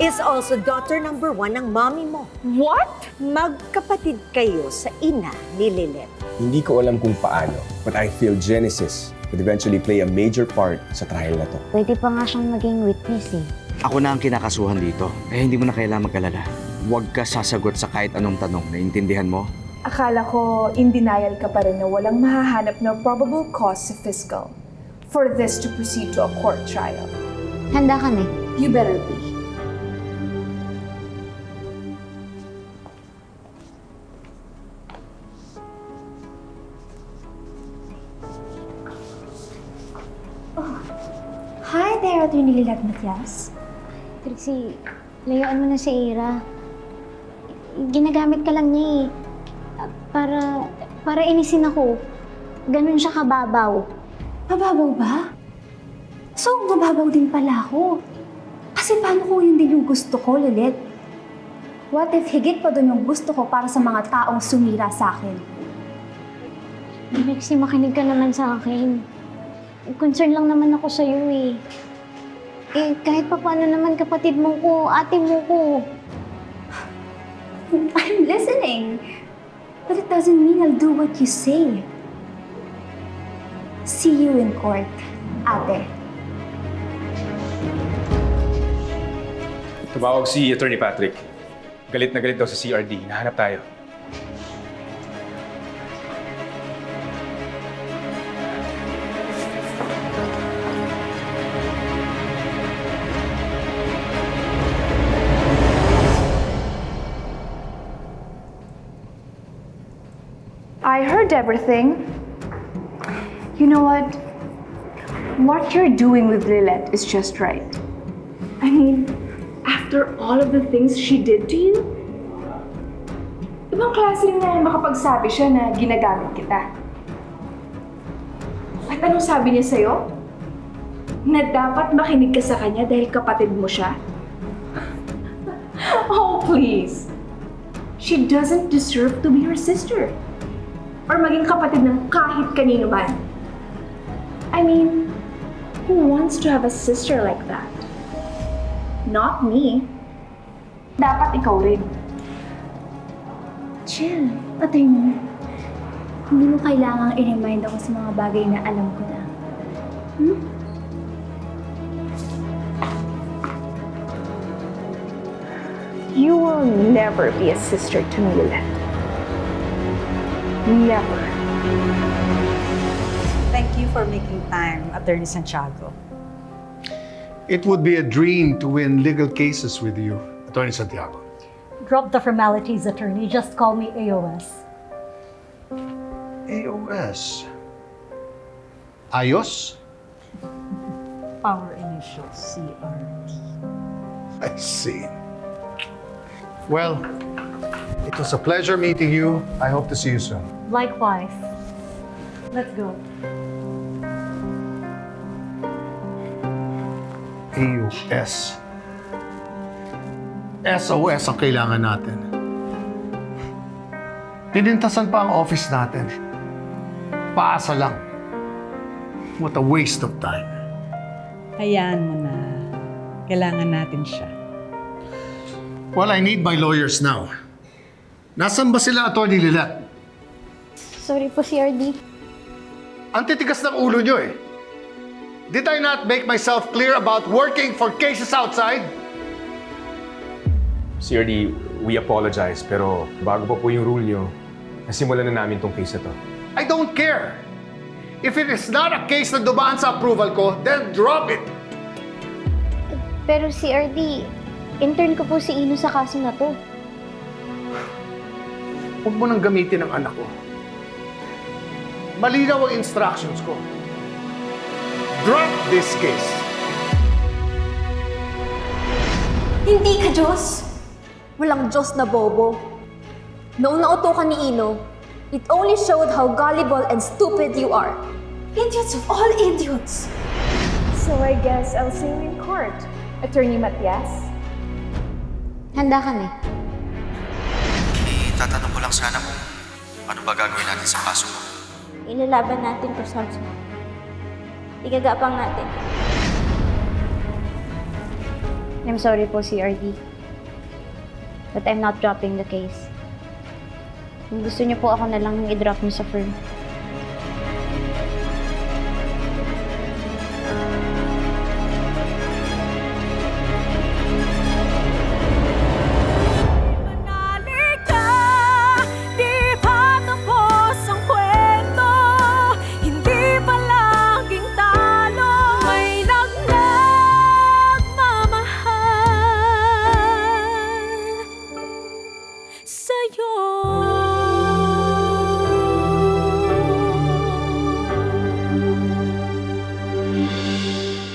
is also daughter number 1 ng mommy mo. What? Magkapatid kayo sa ina ni Lilet. Hindi ko alam kung paano, but I feel Genesis would eventually play a major part sa trial na to. Pwede pa nga siyang maging witness eh. Ako na ang kinakasuhan dito, kaya hindi mo na kailangan mag-alala. Huwag ka sasagot sa kahit anong tanong, naiintindihan mo? Akala ko in denial ka pa rin na walang mahahanap na probable cause sa fiscal for this to proceed to a court trial. Handa ka na. You better be. Hi there, Attorney Lilat Matias. Trixie, layuan mo na si Ira. Ginagamit ka lang niya eh. Para inisin ako. Ganun siya kababaw. Mababaw ba? So, mababaw din pala ako. Kasi paano kung yun din yung gusto ko, Lilit? What if higit pa doon yung gusto ko para sa mga taong sumira sa akin? Trixie, makinig ka naman sa akin. Concern lang naman ako sa'yo eh. Kahit pa paano naman kapatid mo ko, ate mo ko. I'm listening. But it doesn't mean I'll do what you say. See you in court, ate. Tumawag si Attorney Patrick. Galit na galit daw sa CRD. Nahanap tayo. I heard everything. You know what? What you're doing with Lilette is just right. I mean, after all of the things she did to you, ibang klase rin na makapagsabi siya na ginagamit kita. At anong sabi niya sa'yo? Na dapat makinig ka sa kanya dahil kapatid mo siya? Oh, please. She doesn't deserve to be your sister. Or maging kapatid ng kahit kanino man. I mean, who wants to have a sister like that? Not me. Dapat ikaw rin. Chill, attorney. Hindi mo kailangang i-remind ako sa mga bagay na alam ko na. You will never be a sister to me, Lilette. Never. Thank you for making time, Attorney Santiago. It would be a dream to win legal cases with you, Attorney Santiago. Drop the formalities, attorney. Just call me AOS. AOS. Ayos? Power initials, CRT. I see. Well, it was a pleasure meeting you. I hope to see you soon. Likewise. Let's go. AOS. SOS ang kailangan natin. Pinintasan pa ang office natin. Paasa lang. What a waste of time. Hayaan mo na. Kailangan natin siya. Well, I need my lawyers now. Nasaan ba sila, Atty. Lilat? Sorry po, CRD. Ang titigas ng ulo nyo eh. Did I not make myself clear about working for cases outside? CRD, we apologize, pero bago pa po yung rule nyo, nasimulan na namin tong case na to. I don't care. If it is not a case na dumaan sa approval ko, then drop it. Pero CRD, intern ko po si Ino sa kaso na to. Huwag mo nang gamitin ang anak ko. Malinaw ang instructions ko. Drop this case. Hindi ka Diyos! Walang Diyos na bobo. Noong nauto ka ni Ino, it only showed how gullible and stupid you are. Idiots of all idiots! So I guess I'll see you in court, Attorney Matias. Handa ka na. Tatanong ko lang sana kung ano ba gagawin natin sa kaso mo. Ilalaban natin to, Samson. Igagapang natin. I'm sorry po, CRD. But I'm not dropping the case. Kung gusto niyo po, ako na lang yung i-drop niyo sa firm.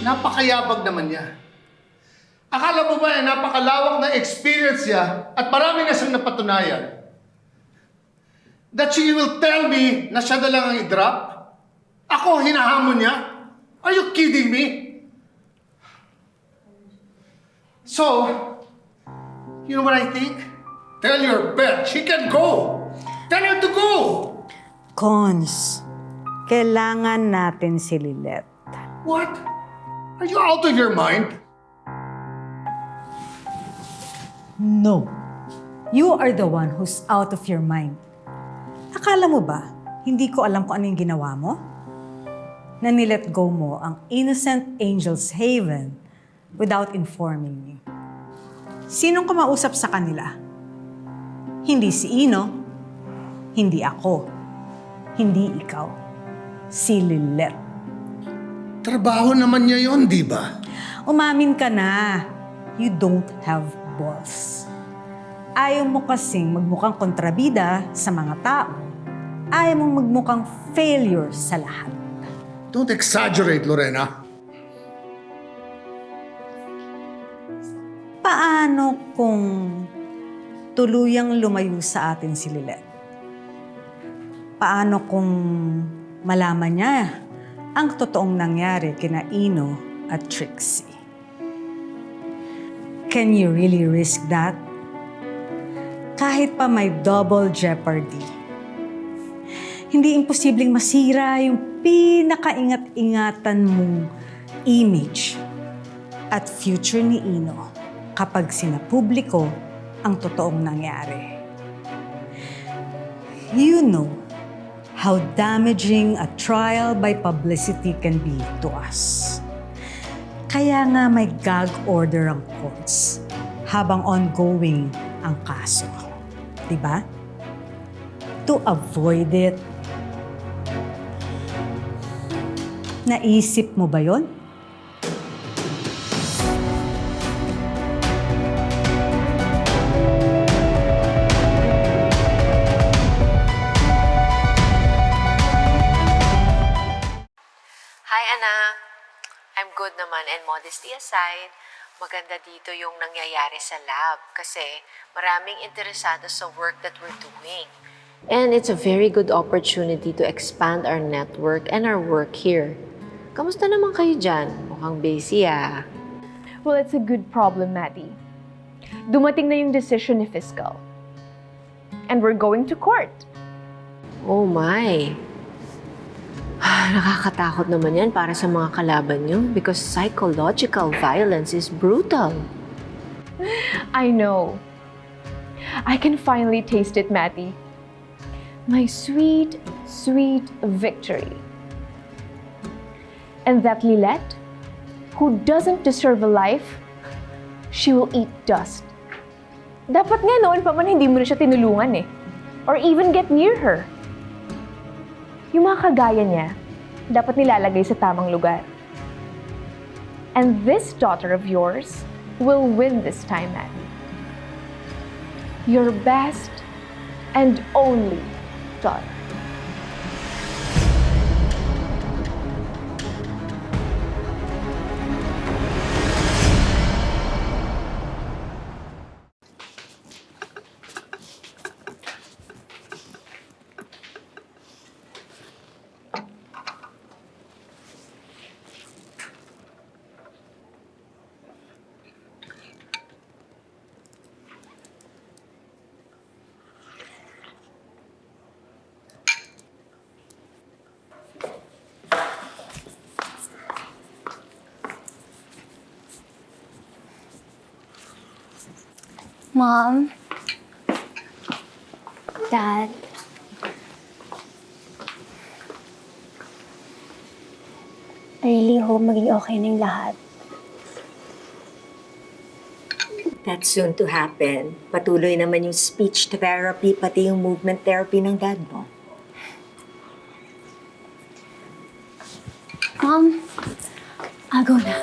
Napakayabag naman niya. Akala mo ba napakalawak na experience niya at marami na siyang napatunayan? That she will tell me na siya na lang ang i-drop? Ako hinahamon niya? Are you kidding me? So, you know what I think? Tell your bet, she can go! Tell her to go! Cons, kailangan natin si Lilette. What? Are you out of your mind? No. You are the one who's out of your mind. Akala mo ba, hindi ko alam kung ano yung ginawa mo? Na nilet go mo ang innocent Angel's Haven without informing me. Sinong kumausap sa kanila? Hindi si Ino, hindi ako, hindi ikaw, si Lilette. Trabaho naman niya yon, di ba? Umamin ka na. You don't have balls. Ayaw mo kasing magmukhang kontrabida sa mga tao. Ayaw mong magmukhang failure sa lahat. Don't exaggerate, Lorena. Paano kung tuluyang lumayo sa atin si Lilette? Paano kung malaman niya ang totoong nangyari kina Ino at Trixie? Can you really risk that? Kahit pa may double jeopardy. Hindi imposibleng masira yung pinakaingat-ingatan mong image at future ni Ino kapag sinapubliko ang totoong nangyari. You know how damaging a trial by publicity can be to us. Kaya nga may gag order ang courts habang ongoing ang kaso. Diba? To avoid it. Naisip mo ba yon? Hi, anak. I'm good naman, and modesty aside, maganda dito yung nangyayari sa lab kasi maraming interesado sa work that we're doing. And it's a very good opportunity to expand our network and our work here. Kamusta naman kayo dyan? Mukhang busy, ah. Well, it's a good problem, Maddie. Dumating na yung decision ni Fiscal. And we're going to court. Oh my. Nakakatakot naman yan para sa mga kalaban nyo because psychological violence is brutal. I know. I can finally taste it, Maddie. My sweet, sweet victory. And that Lilette, who doesn't deserve a life, she will eat dust. Dapat nga noon pa man hindi mo na siya tinulungan eh. Or even get near her. Yung mga kagaya niya, dapat nilalagay sa tamang lugar. And this daughter of yours will win this time, Maddie. Your best and only daughter. Mom? Dad? I really hope maging okay na yung lahat. That's soon to happen. Patuloy naman yung speech therapy, pati yung movement therapy ng dad mo. Mom, I'll go na.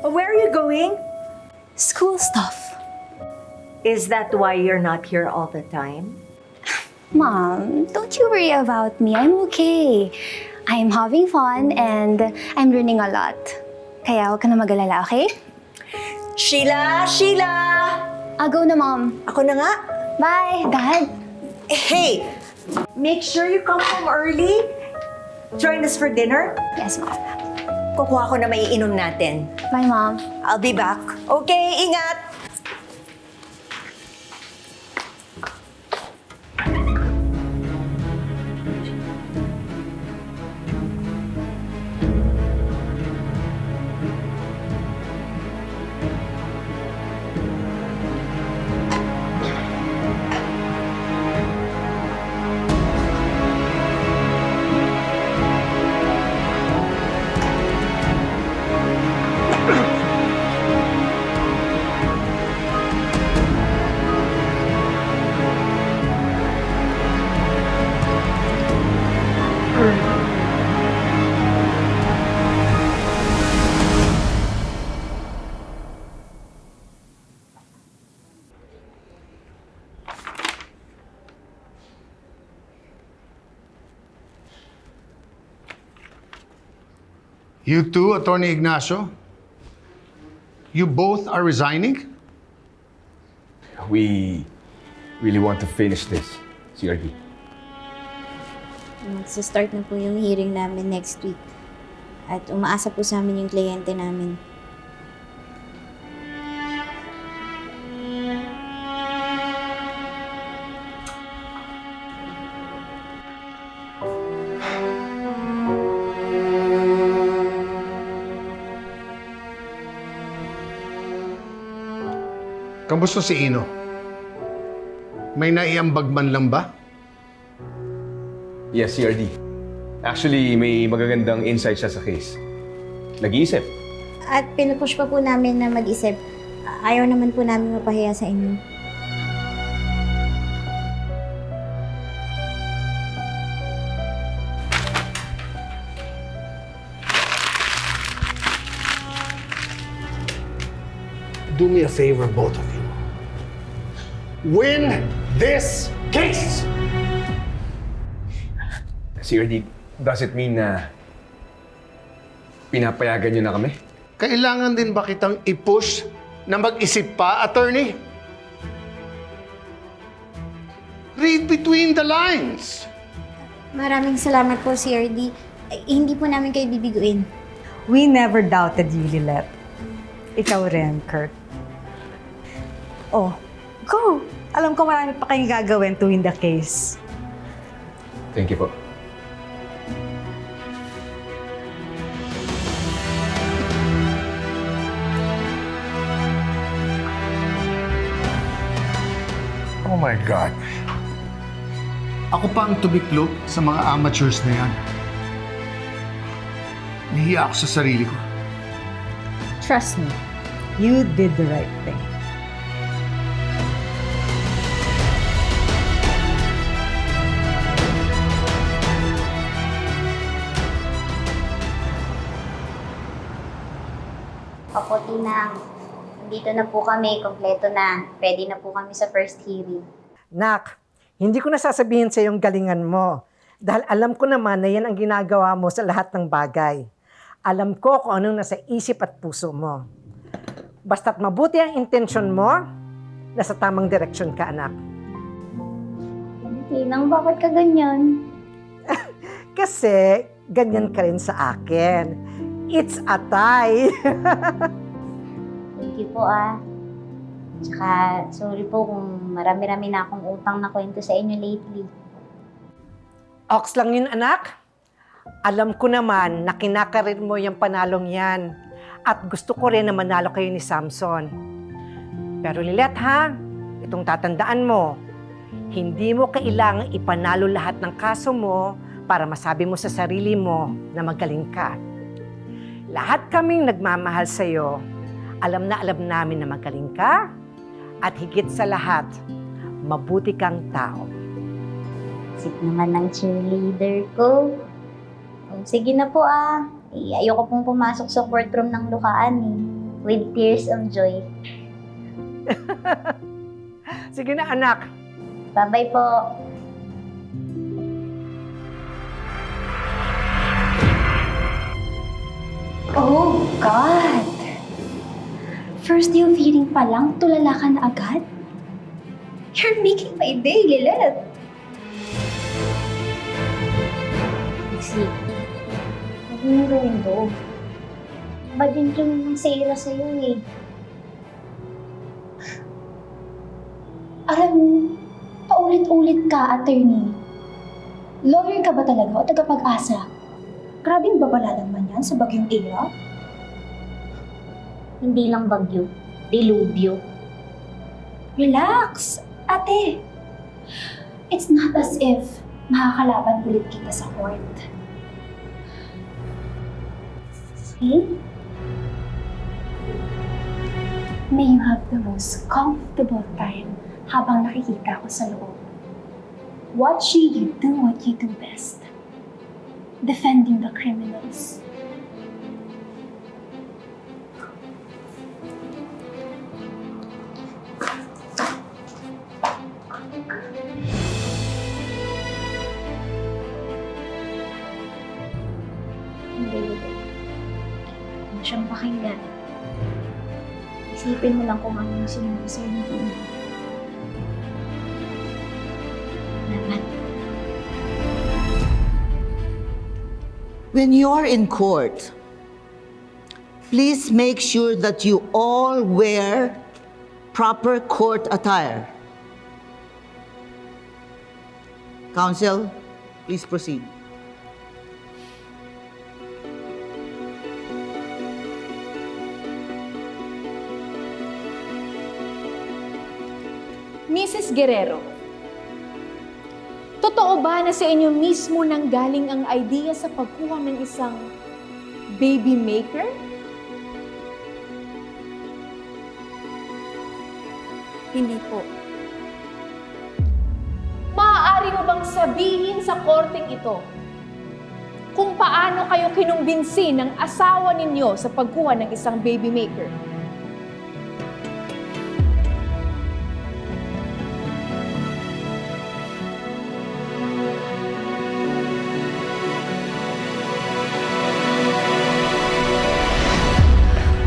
Where are you going? School stuff. Is that why you're not here all the time? Mom, don't you worry about me. I'm okay. I'm having fun and I'm learning a lot. Kaya huwag ka na mag-alala, okay? Sheila! Sheila! I'll go na, Mom. Ako na nga. Bye, Dad. Hey! Make sure you come home early. Join us for dinner. Yes, Mom. Kukuha ko na maiinom natin. Bye, Mom. I'll be back. Okay, ingat! You too, Attorney Ignacio? You both are resigning? We really want to finish this, CRD. Magsa-start na po yung hearing namin next week. At umaasa po sa amin yung kliyente namin. Kamusta si Ino? May naiambag man lang ba? Yes, CRD. Actually, may magagandang insight siya sa case. Nag-iisip. At pinupush pa po namin na mag-isip. Ayaw naman po namin mapahiya sa inyo. Do me a favor, both of you. Win this case! CRD, does it mean na pinapayagan niyo na kami? Kailangan din ba kitang i-push na mag-isip pa, attorney? Read between the lines. Maraming salamat po, CRD. Hindi po namin kayo bibiguin. We never doubted you, Lilet. Ikaw rin, Kurt. Oh, go! Alam ko marami pa kayong gagawin to win the case. Thank you po. Oh my God. Ako pa ang tumiklop sa mga amateurs na yan. Nahiya ako sa sarili ko. Trust me, you did the right thing. Opo, Tinang. Dito na po kami, kompleto na. Pwede na po kami sa first hearing. Nak, hindi ko nasasabihin sa yung galingan mo. Dahil alam ko naman na yan ang ginagawa mo sa lahat ng bagay. Alam ko kung anong nasa isip at puso mo. Basta't mabuti ang intensyon mo, nasa tamang direksyon ka, anak. Tinang, bakit ka ganyan? Kasi ganyan ka rin sa akin. It's a tie. Thank you po, Tsaka, sorry po kung marami-rami na akong utang na kwento sa inyo lately. Ox lang yun, anak. Alam ko naman na kinakarir mo yung panalong yan. At gusto ko rin na manalo kayo ni Samson. Pero Lilet, ha? itong tatandaan mo, hindi mo kailangang ipanalo lahat ng kaso mo para masabi mo sa sarili mo na magaling ka. Lahat kaming nagmamahal sa'yo, alam na alam namin na magaling ka, at higit sa lahat, mabuti kang tao. Sip naman ng cheerleader ko. Oh, sige na po ayoko pong pumasok sa courtroom ng lukaan with tears of joy. Sige na anak, Bye-bye po. Oh, God! First day of hearing pa lang, tulala ka na agad? You're making my day, Lilith! Kasi, huwag mo nang gawin to. Bad din naman si Ira sa'yo Alam mo, paulit-ulit ka, attorney. Lawyer ka ba talaga o tagapag-asa? Grabing babala naman yan sa bagyong Ira. Hindi lang bagyo, dilubyo. Relax, ate. It's not as if makakalaban ulit kita sa court. See? May you have the most comfortable time habang nakikita ko sa loob. Watching you do what you do best. Defending the criminals. Hindi. Ano siyang pakinggan? Isipin mo lang kung ano yung sinabi sa'yo ng ina. Naman. When you're in court, please make sure that you all wear proper court attire. Counsel, please proceed. Mrs. Guerrero, totoo ba na sa inyo mismo nang galing ang idea sa pagkuha ng isang baby maker? Hindi po. Maaari mo bang sabihin sa korteng ito kung paano kayo kinumbinsi ng asawa ninyo sa pagkuha ng isang baby maker?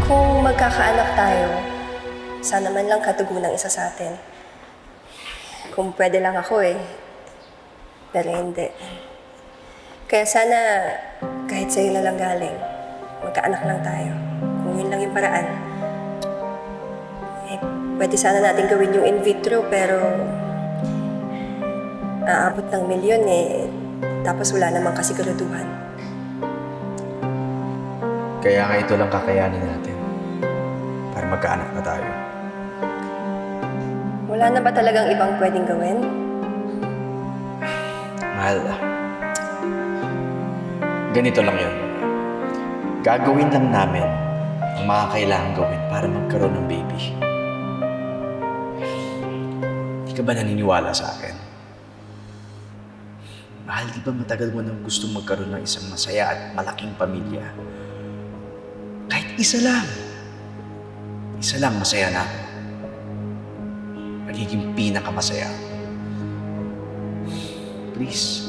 Kung magkakaanak tayo, sana man lang katugo ng isa sa atin. Kung pwede lang ako pero hindi. Kaya sana kahit sa'yo na lang galing, magkaanak lang tayo. Kung yun lang yung paraan. Pwede sana natin gawin yung in vitro pero aabot ng milyon tapos wala namang kasiguraduhan. Kaya nga ito lang kakayanin natin para magkaanak na tayo. Wala na ba talagang ibang pwedeng gawin? Mahal, ganito lang yun. Gagawin lang namin ang mga kailangan gawin para magkaroon ng baby. Hindi ka ba naniniwala sa akin? Mahal, di ba matagal mo nang gusto magkaroon ng isang masaya at malaking pamilya? Kahit isa lang. Isa lang masaya na ako. Magiging pinakamasaya. Please.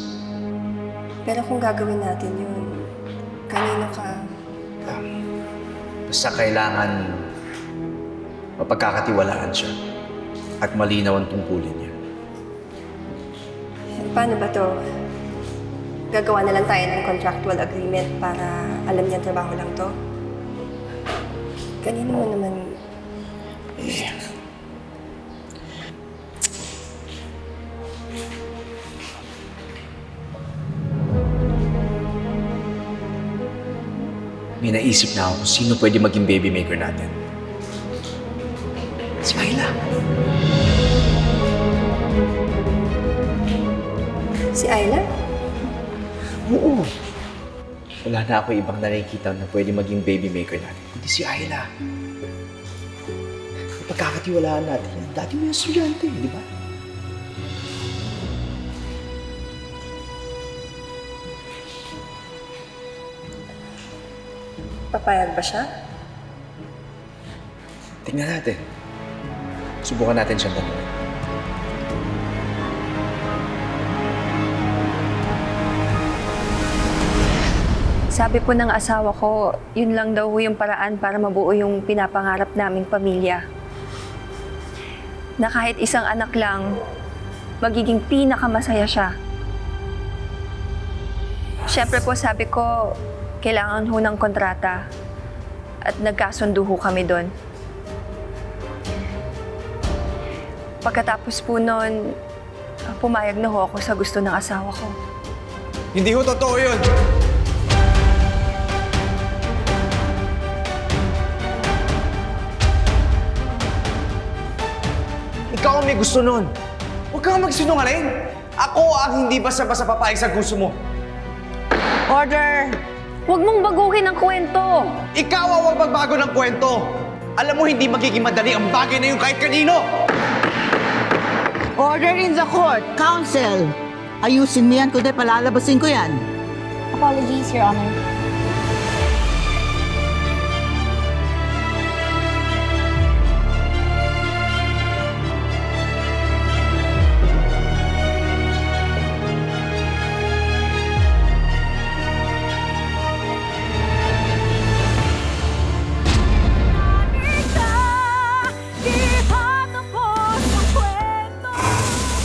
Pero kung gagawin natin yun, kanino ka? Basta kailangan mapagkakatiwalaan siya at malinaw ang tungkulin niya. Paano ba to? Gagawa na lang tayo ng contractual agreement para alam niyang trabaho lang to? Kanino mo naman? May naisip na ako kung sino pwede maging baby maker natin. Si Ayla. Si Ayla? Oo. Wala na ako ibang nakikita na pwede maging baby maker natin, kundi si Ayla. Pagkakatiwalaan natin yan. Dati mo yung estudyante, di ba? Papayag ba siya? Tingnan natin. Subukan natin siyang tanungin. Sabi po ng asawa ko, yun lang daw yung paraan para mabuo yung pinapangarap naming pamilya. Na kahit isang anak lang, magiging pinakamasaya siya. Siyempre po sabi ko, kailangan ho ng kontrata at nagkasundo ho kami doon. Pagkatapos po noon, pumayag na ho ako sa gusto ng asawa ko. Hindi ho totoo yun! Ikaw ang may gusto nun. Huwag kang magsinungaling. Ako ang hindi basta-basta papayag sa gusto mo. Order! Huwag mong baguhin ang kwento! Ikaw ang huwag magbago ng kwento. Alam mo, hindi magiging madali ang bagay na yun kahit kanino. Order in the court! Counsel! Ayusin mo yan, kundi palalabasin ko yan. Apologies, Your Honor.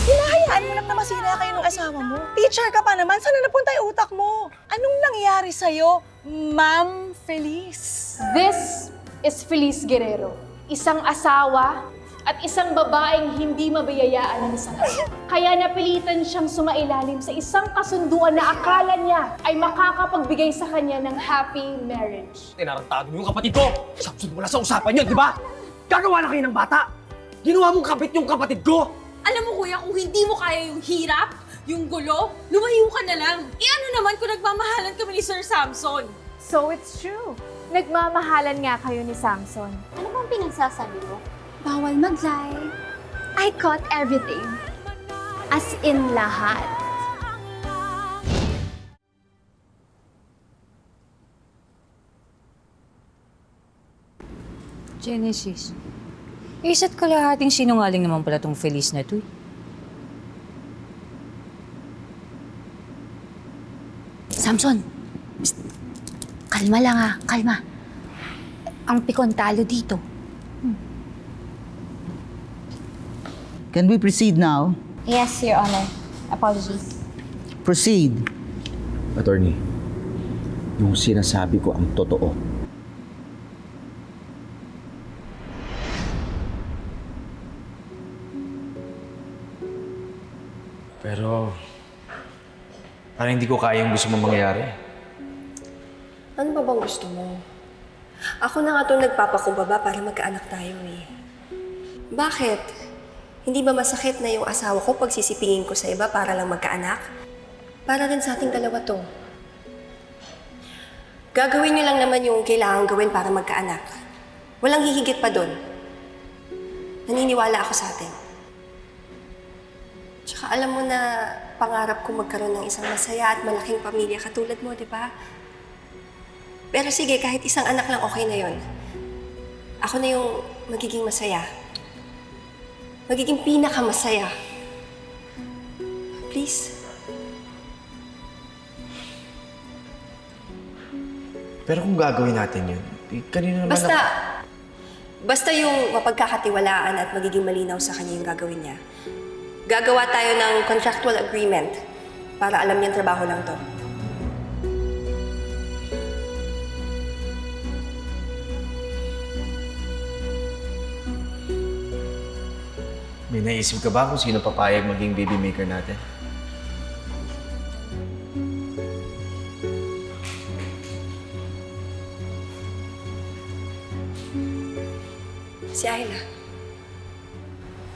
Hinahayaan mo na masira kayo ng asawa mo. Teacher ka pa naman, sana napunta yung utak mo? Anong nangyari sa'yo, Ma'am Feliz? This is Feliz Guerrero, isang asawa at isang babaeng hindi mabiyayaan ng isang aso. Kaya napilitan siyang sumailalim sa isang kasunduan na akala niya ay makakapagbigay sa kanya ng happy marriage. Tinarantado mo yung kapatid ko! Samson, wala sa usapan yun, di ba? Gagawa na kayo ng bata! Ginawa mong kapit yung kapatid ko! Alam mo kuya, kung hindi mo kaya yung hirap, yung gulo, lumayo ka na lang. Ano naman kung nagmamahalan kami ni Sir Samson? So it's true. Nagmamahalan nga kayo ni Samson. Ano bang pinagsasabi mo? Bawal mag-lie. I caught everything. As in lahat. Genesis, isa't kalahating sinungaling naman pala tong Feliz na to. Samson! Psst. Kalma lang ha, kalma. Ang pikon talo dito. Can we proceed now? Yes, Your Honor. Apologies. Proceed. Attorney, yung sinasabi ko ang totoo. Pero, parang hindi ko kaya yung gusto mong mangyari. Ano ba bang gusto mo? Ako na nga itong nagpapakumbaba para magkaanak tayo eh. Bakit? Hindi ba masakit na yung asawa ko pag sisipingin ko sa iba para lang magkaanak? Para rin sa ating dalawa to. Gagawin niyo lang naman yung kailangan gawin para magkaanak. Walang hihigit pa doon. Naniniwala ako sa atin. Tsaka alam mo na pangarap ko magkaroon ng isang masaya at malaking pamilya katulad mo, di ba? Pero sige, kahit isang anak lang okay na yon. Ako na yung magiging masaya. Magiging pinakamasaya. Please? Pero kung gagawin natin yun, kanina naman Basta yung mapagkakatiwalaan at magiging malinaw sa kanya yung gagawin niya. Gagawa tayo ng contractual agreement para alam niyang trabaho lang to. May naisip ka ba kung sino papayag maging baby maker natin? Si Ayla.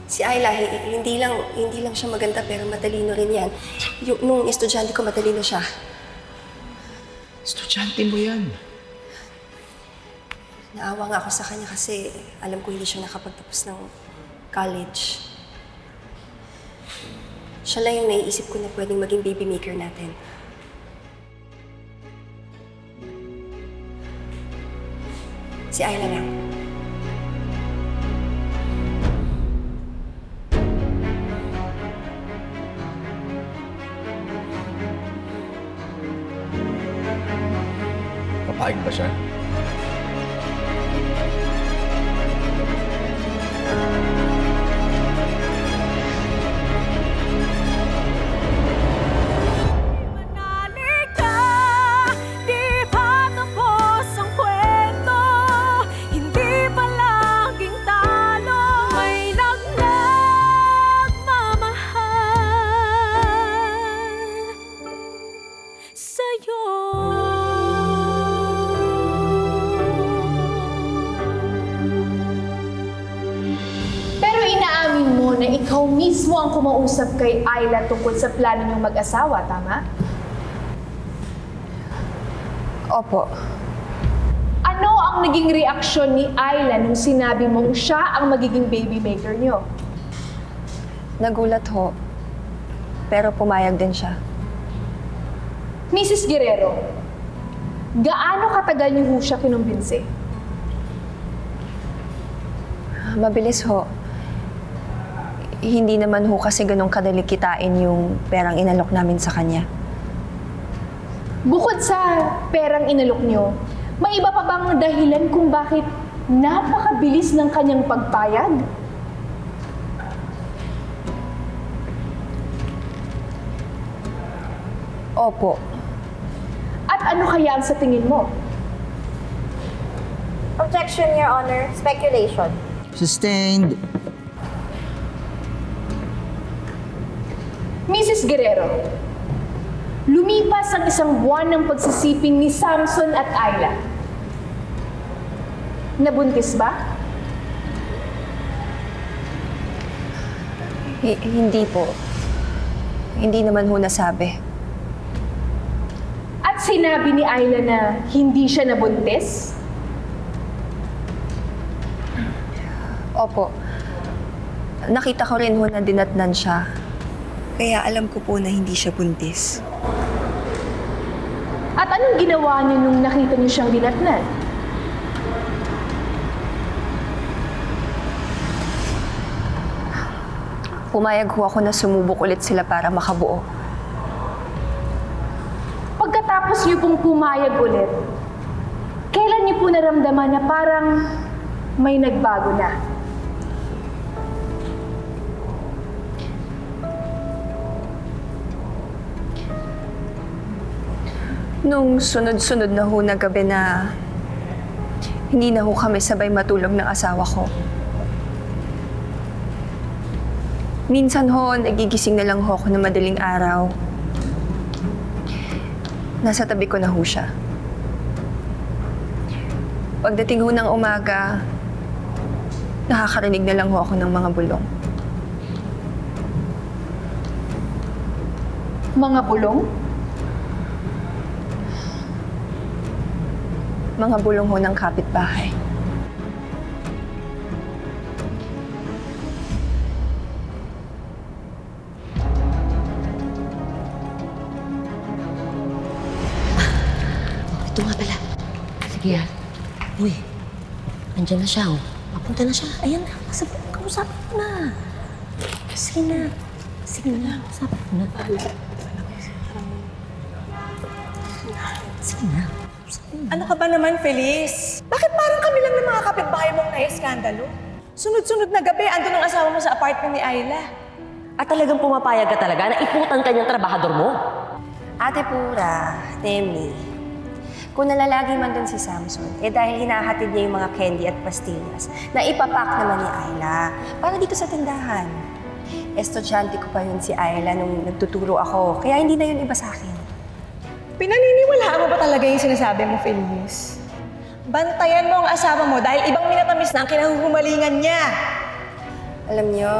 Si Ayla, hindi lang siya maganda pero matalino rin yan. Nung estudyante ko, matalino siya. Estudyante mo yan. Naawa nga ako sa kanya kasi alam ko hindi siya nakapagtapos ng college. Siya lang yung naiisip ko na pwedeng maging baby maker natin. Si Ayla lang. Papayag ba siya? Pero inaamin mo na ikaw mismo ang kumausap kay Ayla tungkol sa plano niyong mag-asawa, tama? Opo. Ano ang naging reaksyon ni Ayla nung sinabi mong siya ang magiging baby maker niyo? Nagulat ho. Pero pumayag din siya. Mrs. Guerrero, gaano katagal niyo ho siya kinumbinsi? Mabilis ho. Hindi naman ho kasi ganun kadali kitain yung perang inalok namin sa kanya. Bukod sa perang inalok niyo, may iba pa bang dahilan kung bakit napakabilis ng kanyang pagpayag? Opo. At ano kaya ang sa tingin mo? Objection, Your Honor. Speculation. Sustained. Mrs. Guerrero, lumipas ang isang buwan ng pagsisiping ni Samson at Ayla. Nabuntis ba? Hindi po. Hindi naman ho nasabi. At sinabi ni Ayla na hindi siya nabuntis? Opo. Nakita ko rin ho na dinatnan siya. Kaya alam ko po na hindi siya buntis. At anong ginawa niyo nung nakita niyo siyang dinatnan? Pumayag ho ako na sumubok ulit sila para makabuo. Pagkatapos niyo pong pumayag ulit, kailan niyo po naramdaman na parang may nagbago na? Nung sunod-sunod na ho na gabi na hindi na ho kami sabay matulog ng asawa ko. Minsan ho, nagigising na lang ho ako ng madaling araw. Nasa tabi ko na ho siya. Pagdating ho ng umaga, nakakarinig na lang ho ako ng mga bulong. Mga bulong? Mga bulong ho ng kapitbahay. Ito nga pala. Sige ah. Uy, andyan na siya oh. Papunta na siya. Ayan na, kausapin mo na. Sige na. Sige na, kausapin mo na. Sige na. Ano ka ba naman, Feliz? Bakit parang kami lang ng mga kapitbahay mong naiskandalo? Sunod-sunod na gabi, andun ang asawa mo sa apartment ni Ayla. At talagang pumapayag ka talaga na iputan ka niyang trabahador mo? Ate Pura, Temi, kung nalalagi man dun si Samson, dahil hinahatid niya yung mga candy at pastillas na ipapak naman ni Ayla para dito sa tindahan. Estudyante ko pa yun si Ayla nung nagtuturo ako, kaya hindi na yun iba sa akin. Pinaniniwalaan mo ba talaga yung sinasabi mo, Feliz? Bantayan mo ang asawa mo dahil ibang minatamis na ang kinahuhumalingan niya. Alam niyo,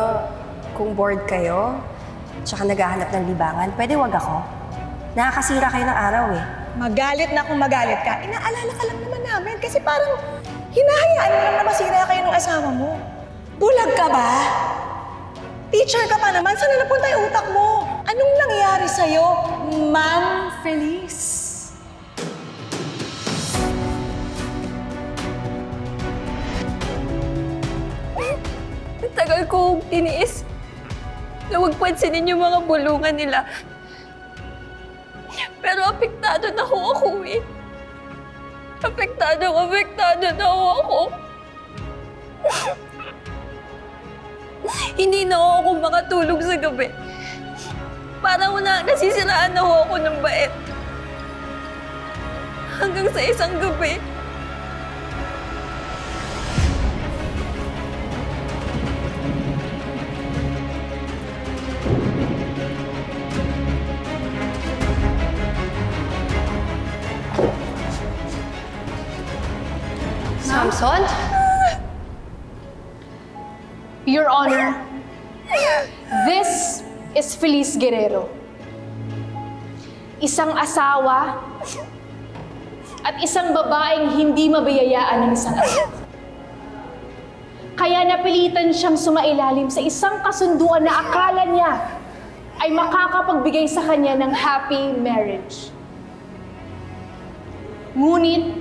kung bored kayo, tsaka naghahanap ng libangan, pwede wag ako. Nakakasira kayo ng araw eh. Magalit na kung magalit ka. Inaalala ka lang naman namin kasi parang hinahayaan mo lang na masira kayo ng asawa mo. Bulag ka ba? Teacher ka pa naman. Saan na napunta yung utak mo? Anong nangyari sa'yo, Ma'am Feliz? Ang tagal kong tiniis na huwag pansinin yung mga bulungan nila. Pero apektado na ho ako eh. Apektado na ho ako. Hindi na ho ako makatulog sa gabi. Parang nasisiraan na ho ako ng bait. Hanggang sa isang gabi, Samson? Your Honor, this is Feliz Guerrero. Isang asawa at isang babaeng hindi mabiyayaan ng isang anak. Kaya napilitan siyang sumailalim sa isang kasunduan na akala niya ay makakapagbigay sa kanya ng happy marriage. Ngunit,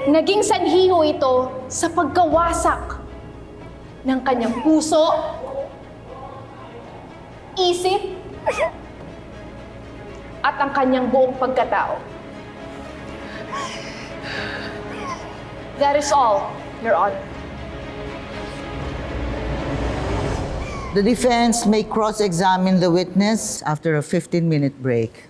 naging sanhiho ito sa pagkawasak ng kanyang puso, isip, at ang kanyang buong pagkatao. That is all, Your Honor. The defense may cross-examine the witness after a 15-minute break.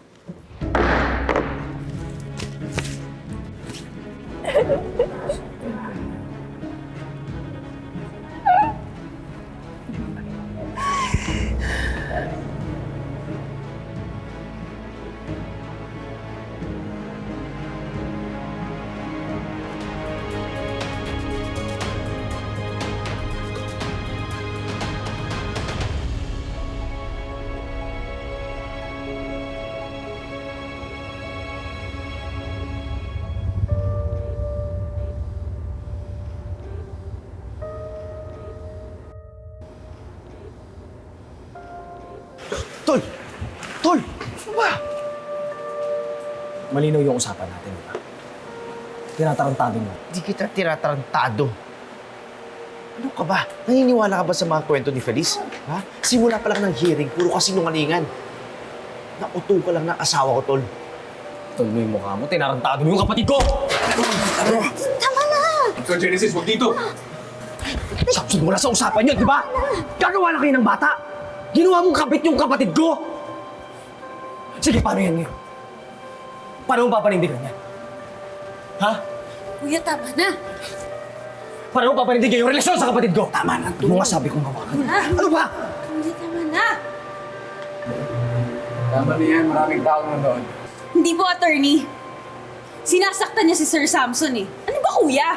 Tol! Tol! Ano ba? Malinaw yung usapan natin, di ba? Tinatarantado mo. Hindi kita tinatarantado. Ano ka ba? Naniniwala ka ba sa mga kwento ni Feliz? Ha? Simula pa lang ng hearing, puro kasinungalingan. Nauto ka lang ng asawa ko, Tol. Tol mo yung mukha mo, tinarantado mo yung kapatid ko! tama na! So, Genesis, huwag dito! Samson, wala sa usapan yun, di ba? Gagawa na kayo ng bata! Ginawa mong kabit yung kapatid ko! Sige, paano yan ngayon? Paano mo papanindigan yan? Ha? Kuya, tama na! Paano mo papanindigan yung relasyon sa kapatid ko? Tama na, Ano nga sabi kong gawa? Ano ba? Hindi, tama na! Tama na yan, maraming tao nanonood. Hindi po, attorney. Sinasaktan niya si Sir Samson eh. Ano ba, kuya?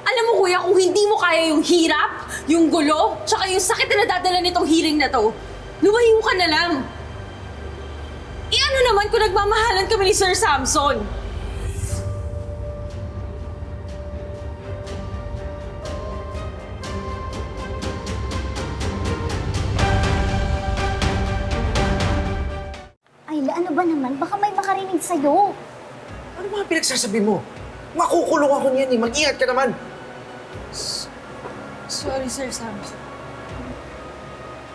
Alam mo, kuya, kung hindi mo kaya yung hirap, yung gulo, tsaka yung sakit na nadadala nitong hearing na to, lumayo ka na lang. Ano naman kung nagmamahalan kami ni Sir Samson? Ayla, ano ba naman? Baka may makarinig sa'yo. Ano mga pinagsasabi mo? Makukulong ako niyan eh. Mag-ingat ka naman. Sorry, Sir Samson.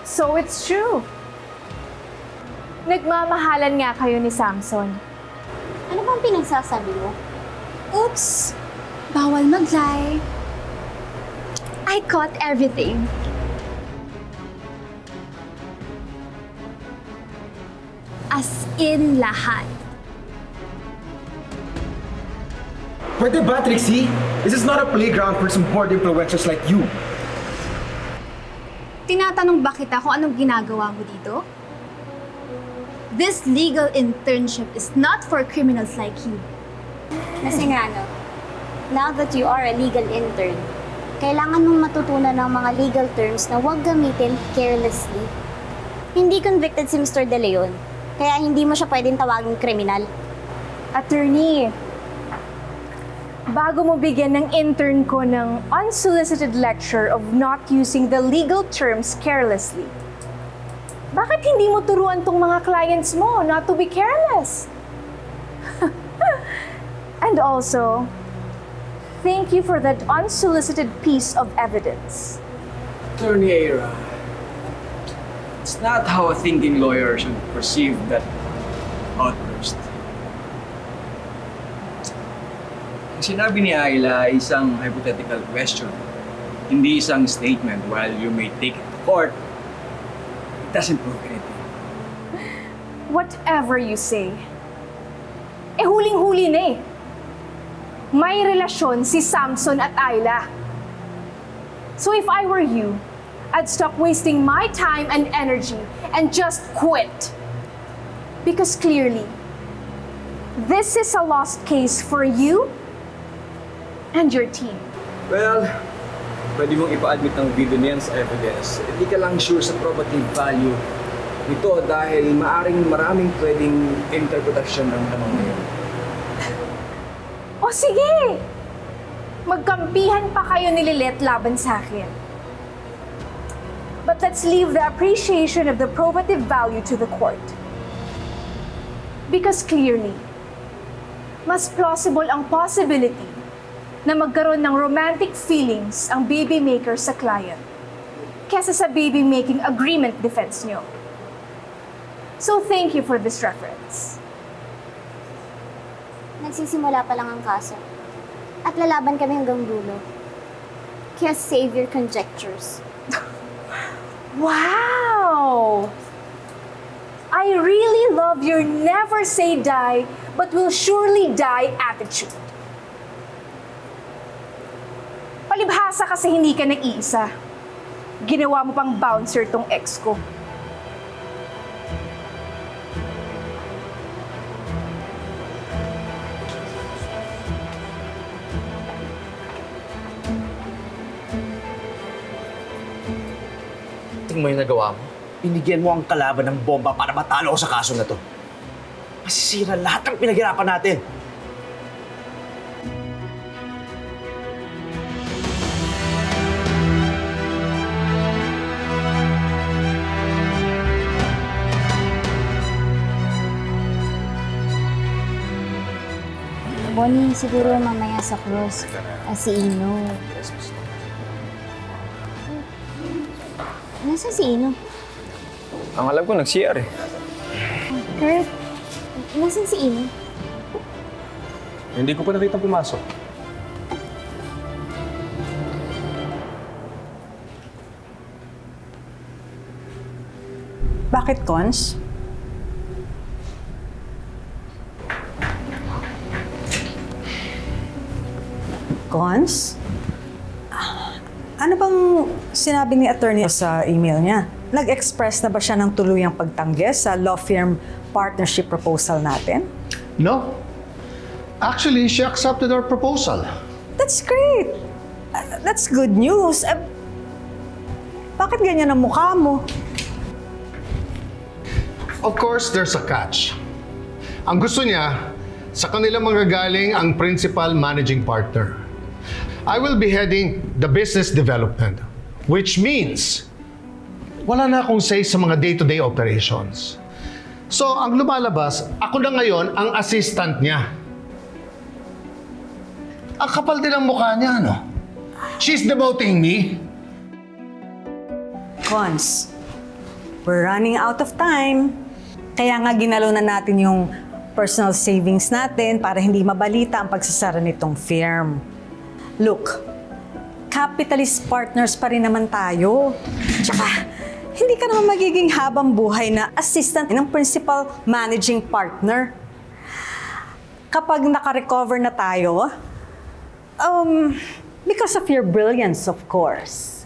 So it's true. Nagmamahalan nga kayo ni Samson. Ano bang pinagsasabi mo? Oops! Bawal mag-lie. I caught everything. As in lahat. Pwede ba, Trixie? This is not a playground for some bored influencers like you. Tinatanong ba kita kung anong ginagawa mo dito? This legal internship is not for criminals like you. Kasi nga, no? Now that you are a legal intern, kailangan mong matutunan ng mga legal terms na huwag gamitin carelessly. Hindi convicted si Mr. De Leon, kaya hindi mo siya pwedeng tawaging kriminal. Attorney, bago mo bigyan ng intern ko ng unsolicited lecture of not using the legal terms carelessly, bakit hindi mo turuan tong mga clients mo not to be careless? And also, thank you for that unsolicited piece of evidence. Attorney Aira, it's not how a thinking lawyer should perceive that outburst. Ang sinabi ni Ayla ay isang hypothetical question, hindi isang statement. While you may take it to court, it doesn't prove anything. Whatever you say. Huling-huli na eh. May relasyon si Samson at Ayla. So if I were you, I'd stop wasting my time and energy and just quit. Because clearly, this is a lost case for you and your team. Well, pwede mong ipa-admit ng video niyan sa evidence. Hindi ka lang sure sa probative value nito dahil maraming pwedeng interpretasyon ng tanong ngayon. O sige! Magkampihan pa kayo ni Lilet laban sa akin. But let's leave the appreciation of the probative value to the court. Because clearly, mas plausible ang possibility na magkaroon ng romantic feelings ang baby maker sa client kesa sa baby making agreement defense nyo. So thank you for this reference. Nagsisimula pa lang ang kaso. At lalaban kami hanggang dulo. Kaya save your conjectures. Wow! I really love your never say die, but will surely die attitude. Palibhasa kasi hindi ka nag-iisa. Ginawa mo pang bouncer tong ex ko. Tingnan mo yung nagawa mo. Binigyan mo ang kalaban ng bomba para matalo ko sa kaso na to. Masisira lahat ng pinaghirapan natin. Bonnie, siguro mamaya sa cross, si Ino. Nasaan si Ino? Ang alam ko, nag-CR eh. Kurt, nasaan si Ino? Hindi ko pa nakita pumasok. Bakit, Cons? Cons? Ano bang sinabi ni attorney sa email niya? Nag-express na ba siya ng tuluyang pagtanggi sa law firm partnership proposal natin? No. Actually, she accepted our proposal. That's great! That's good news. Bakit ganyan ang mukha mo? Of course, there's a catch. Ang gusto niya, sa kanila manggagaling ang principal managing partner. I will be heading the business development, which means wala na akong say sa mga day-to-day operations. So, ang lumalabas, ako na ngayon ang assistant niya. Ang kapal din ang mukha niya, no? She's demoting me. Cons, we're running out of time. Kaya nga ginalaw na natin yung personal savings natin para hindi mabalita ang pagsasara nitong firm. Look, capitalist partners pa rin naman tayo. Tsaka, hindi ka naman magiging habang buhay na assistant ng principal managing partner. Kapag naka-recover na tayo, because of your brilliance, of course,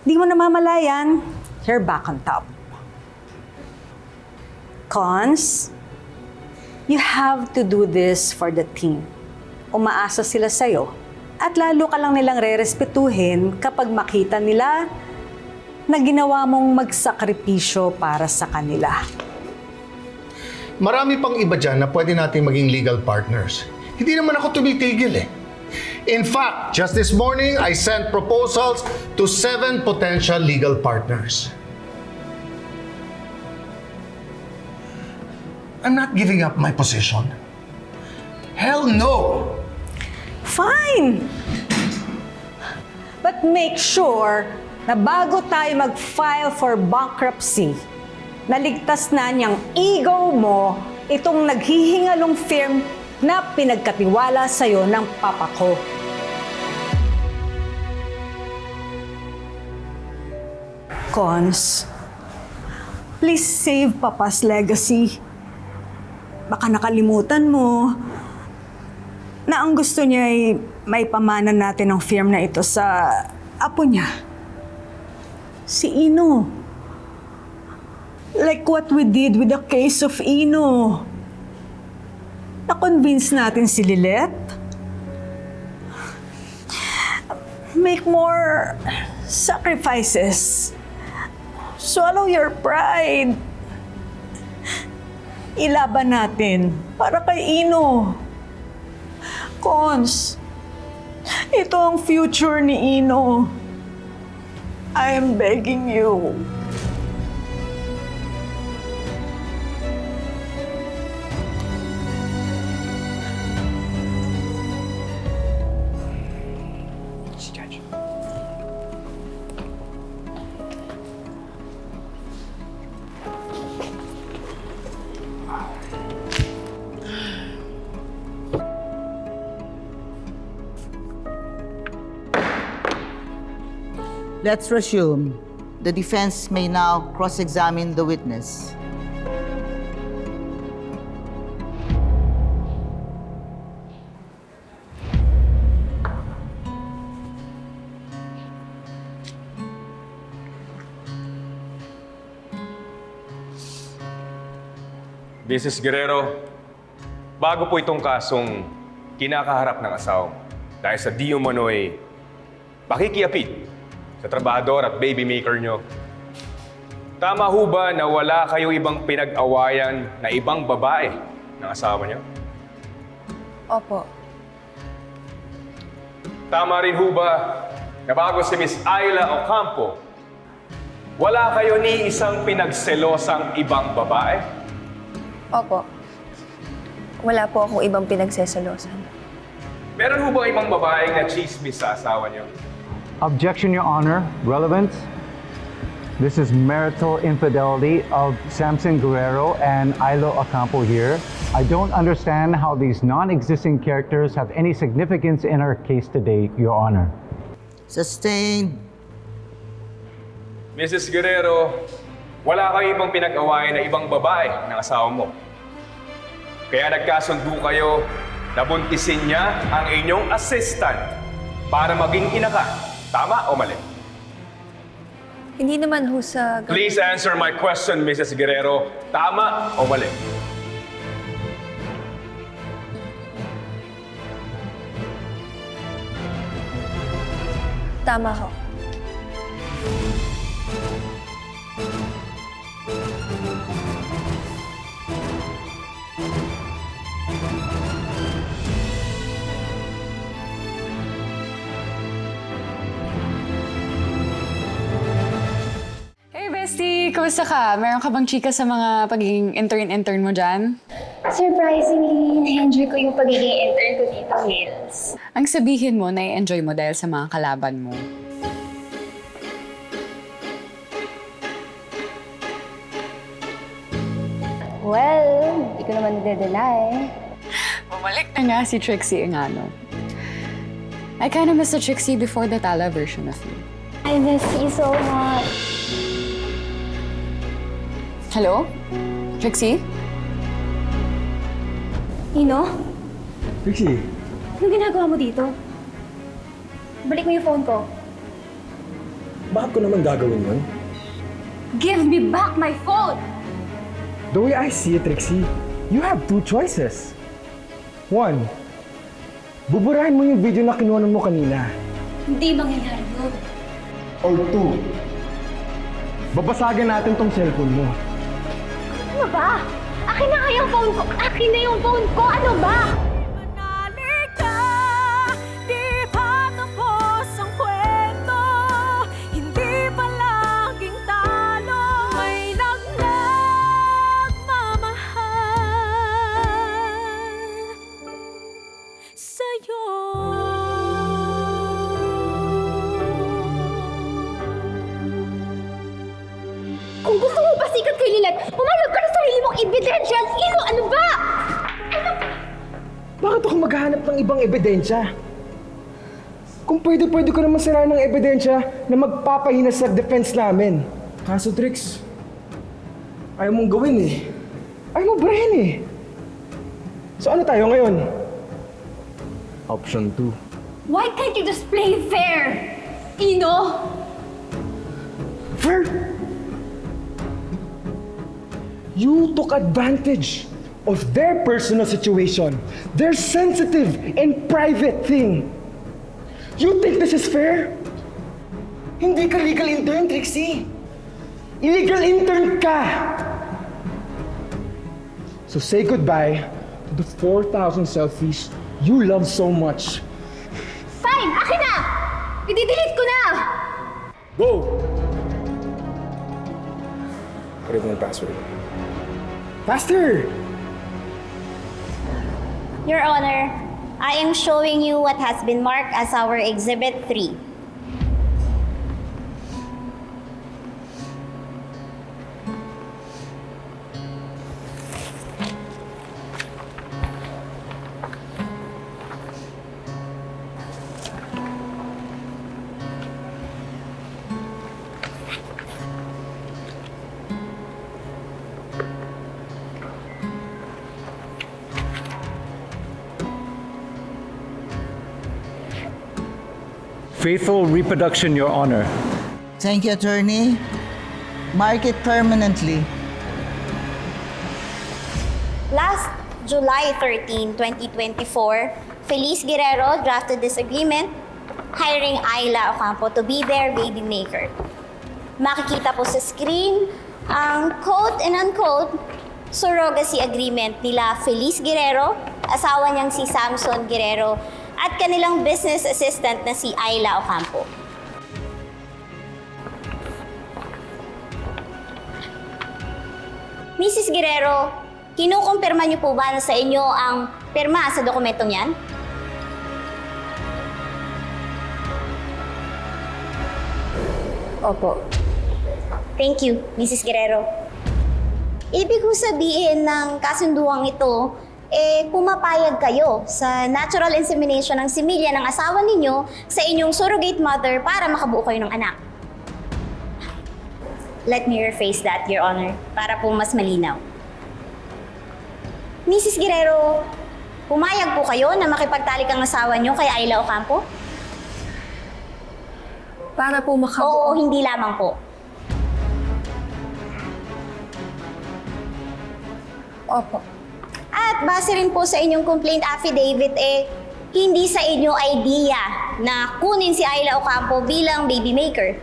di mo namamalayan, you're back on top. Cons, you have to do this for the team. Umaasa sila sa'yo. At lalo ka lang nilang re-respetuhin kapag makita nila na ginawa mong magsakripisyo para sa kanila. Marami pang iba dyan na pwede natin maging legal partners. Hindi naman ako tumitigil eh. In fact, just this morning, I sent proposals to 7 potential legal partners. I'm not giving up my position. Hell no! Fine! But make sure na bago tayo mag-file for bankruptcy, naligtas na niyang ego mo itong naghihingalong firm na pinagkatiwala sa'yo ng papa ko. Cons, please save Papa's legacy. Baka nakalimutan mo na ang gusto niya ay may pamana natin ang firm na ito sa apo niya. Si Ino. Like what we did with the case of Ino. Na-convince natin si Lilet. Make more sacrifices. Swallow your pride. Ilaban natin para kay Ino. Cons, ito ang future ni Ino. I am begging you. Let's resume. The defense may now cross-examine the witness. Mrs. Guerrero, bago po itong kasong kinakaharap ng asawa mo dahil sa di umano'y pakikiapid sa trabahador at baby maker nyo. Tama ho ba na wala kayo ibang pinag-awayan na ibang babae ng asawa nyo? Opo. Tama rin ho ba na bago si Miss Ayla Ocampo, wala kayo ni isang pinagselosang ibang babae? Opo. Wala po akong ibang pinagsesalosan. Meron ho ba ibang babaeng na-chismis sa asawa nyo? Objection, Your Honor. Relevance. This is marital infidelity of Samson Guerrero and Ilo Ocampo here. I don't understand how these non-existing characters have any significance in our case today, Your Honor. Sustained. Mrs. Guerrero, wala kayo ibang pinag-awayan na ibang babae ng asawa mo. Kaya nagkasundo kayo na buntisin niya ang inyong assistant para maging ina ka. Tama o mali? Hindi naman ho sa... Please answer my question, Mrs. Guerrero. Tama o mali? Tama ho. Hey bestie! Kamusta ka? Meron ka bang chika sa mga pagiging intern mo dyan? Surprisingly, na-enjoy ko yung pagiging intern ko dito, Hills. Ang sabihin mo, na-enjoy mo dahil sa mga kalaban mo. Well, hindi ko naman nade-deny. Bumalik na nga si Trixie Engano. I kinda miss the Trixie before the Tala version of you. I miss you so much. Hello? Trixie? Ino? Trixie? Anong ginagawa mo dito? Balik mo yung phone ko. Bakit ko naman gagawin yun? Give me back my phone! The way I see it, Trixie, you have two choices. One, Buburahin mo yung video na kinuha mo kanina. Hindi mangyayari yun. Or 2. Babasagin natin tong cellphone mo. Ano ba? Akin na nga yung phone ko! Akin na yung phone ko! Ano ba? Di pa tapos ang kwento, hindi pa laging talo, may nagmamahal sa'yo. Kung gusto mo ba sikat kay Lilet, umalog ka na sarili mong ebidensya! Ino, ano ba? Bakit ako maghahanap ng ibang ebidensya? Kung pwede ko naman sirahan ng ebidensya na magpapahina sa defense namin. Kaso, Trix, ayaw mong gawin eh. Ayaw mo brahin eh. So ano tayo ngayon? Option 2. Why can't you just play fair? Ino? Fair? You took advantage of their personal situation, their sensitive and private thing. You think this is fair? Hindi ka legal intern, Trixie. Illegal intern ka! So say goodbye to the 4,000 selfies you love so much. Fine! Akin na! I-delete ko na! Go! Put mo yung password. Faster! Your Honor, I am showing you what has been marked as our Exhibit 3. Faithful reproduction, Your Honor. Thank you, Attorney. Mark it permanently. Last July 13, 2024, Feliz Guerrero drafted this agreement hiring Ayla Ocampo to be their baby maker. Makikita po sa screen ang quote and unquote surrogacy agreement nila Feliz Guerrero, asawa niyang si Samson Guerrero, at kanilang business assistant na si Ayla Ocampo. Mrs. Guerrero, kinukumpirma niyo po ba na sa inyo ang pirma sa dokumentong yan? Opo. Thank you, Mrs. Guerrero. Ibig ko sabihin ng kasunduang ito, pumapayag kayo sa natural insemination ng similya ng asawa ninyo sa inyong surrogate mother para makabuo kayo ng anak. Let me rephrase that, Your Honor, para po mas malinaw. Mrs. Guerrero, pumayag po kayo na makipagtalik ang asawa niyo kay Ayla Ocampo? Para po makabuo. Oo, hindi lamang po. Opo. At base rin po sa inyong complaint affidavit, hindi sa inyo idea na kunin si Ayla Ocampo bilang baby maker.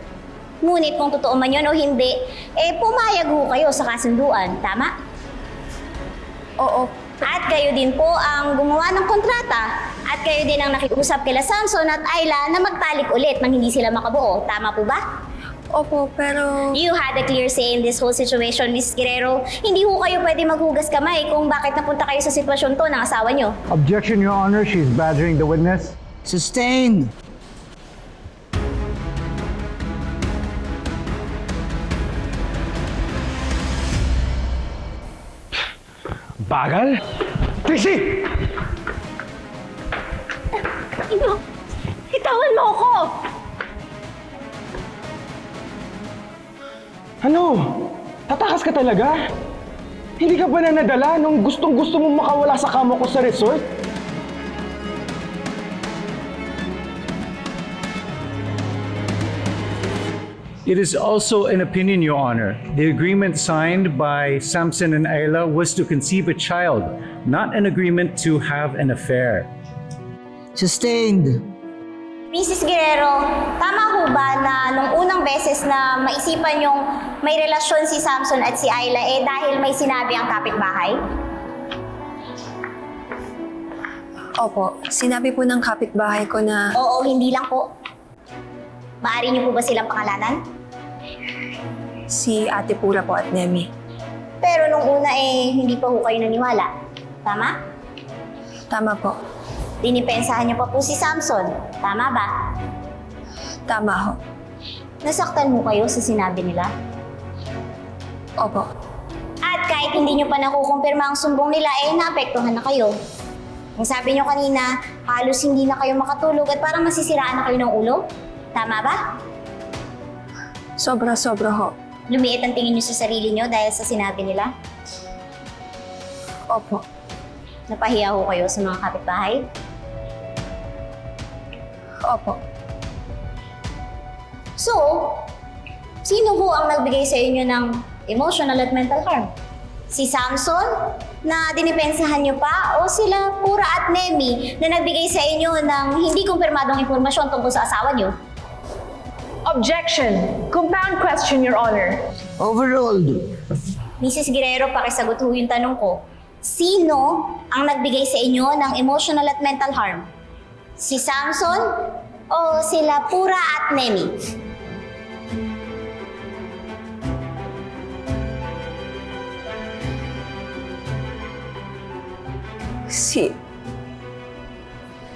Ngunit kung totoo man yun o hindi, pumayag ho kayo sa kasunduan, tama? Oo. At kayo din po ang gumawa ng kontrata at kayo din ang nakiusap kila Samson at Ayla na magtalik ulit nang hindi sila makabuo, tama po ba? Opo, pero... You had a clear say in this whole situation, Mrs. Guerrero. Hindi ho kayo pwede maghugas kamay kung bakit napunta kayo sa sitwasyon to ng asawa nyo. Objection, Your Honor. She's badgering the witness. Sustained. Bagal? Trixie! Ino, itawan mo ako! Ano? Tatakas ka talaga? Hindi ka ba nanadala nung gustong-gusto mong makawala sa kama ko sa resort? It is also an opinion, Your Honor. The agreement signed by Samson and Ayla was to conceive a child, not an agreement to have an affair. Sustained. Mrs. Guerrero, tama ho ba na nung unang beses na maisipan yung may relasyon si Samson at si Ayla dahil may sinabi ang kapitbahay? Opo, sinabi po ng kapitbahay ko na... Oo, hindi lang po. Maaari niyo po ba silang pangalanan? Si Ate Pura po at Nemi. Pero nung una hindi pa ho kayo naniwala. Tama? Tama po. Dinipensahan niyo pa po si Samson. Tama ba? Tama ho. Nasaktan mo kayo sa sinabi nila? Opo. At kahit hindi niyo pa nakukumpirma ang sumbong nila, naapektuhan na kayo. Ang sabi niyo kanina, halos hindi na kayo makatulog at parang masisiraan na kayo ng ulo. Tama ba? Sobra-sobra ho. Lumiit ang tingin niyo sa sarili niyo dahil sa sinabi nila? Opo. Napahiya ho kayo sa mga kapitbahay? Opo. So, sino ho ang nagbigay sa inyo ng emotional at mental harm? Si Samson, na dinipensahan niyo pa, o sila Pura at Nemi na nagbigay sa inyo ng hindi kumpirmadong impormasyon tungkol sa asawa niyo? Objection! Compound question, Your Honor. Overruled. Mrs. Guerrero, pakisagot ho yung tanong ko. Sino ang nagbigay sa inyo ng emotional at mental harm? Si Samson o sila Pura at Nemi?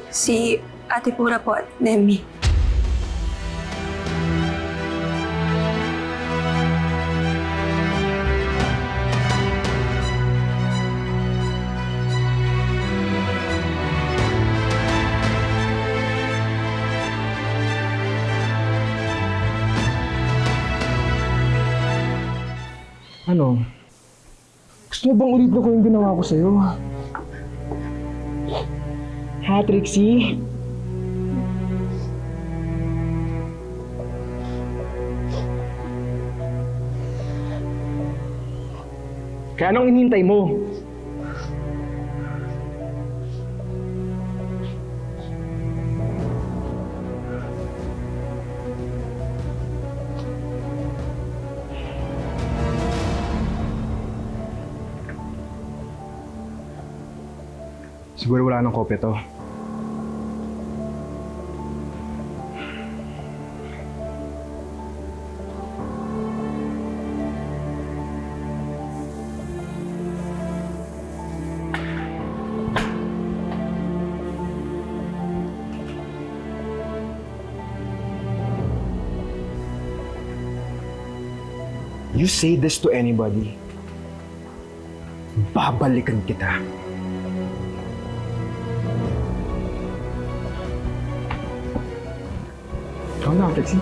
Si Ate Pura po at Nemi. Ano? Gusto mo bang ulitin ko yung ginawa ko sa'yo? Ha, Trixie? Kaya anong inintay mo? Siguro wala nang kopya to. You say this to anybody, babalikan kita. Ikaw na, Trixie.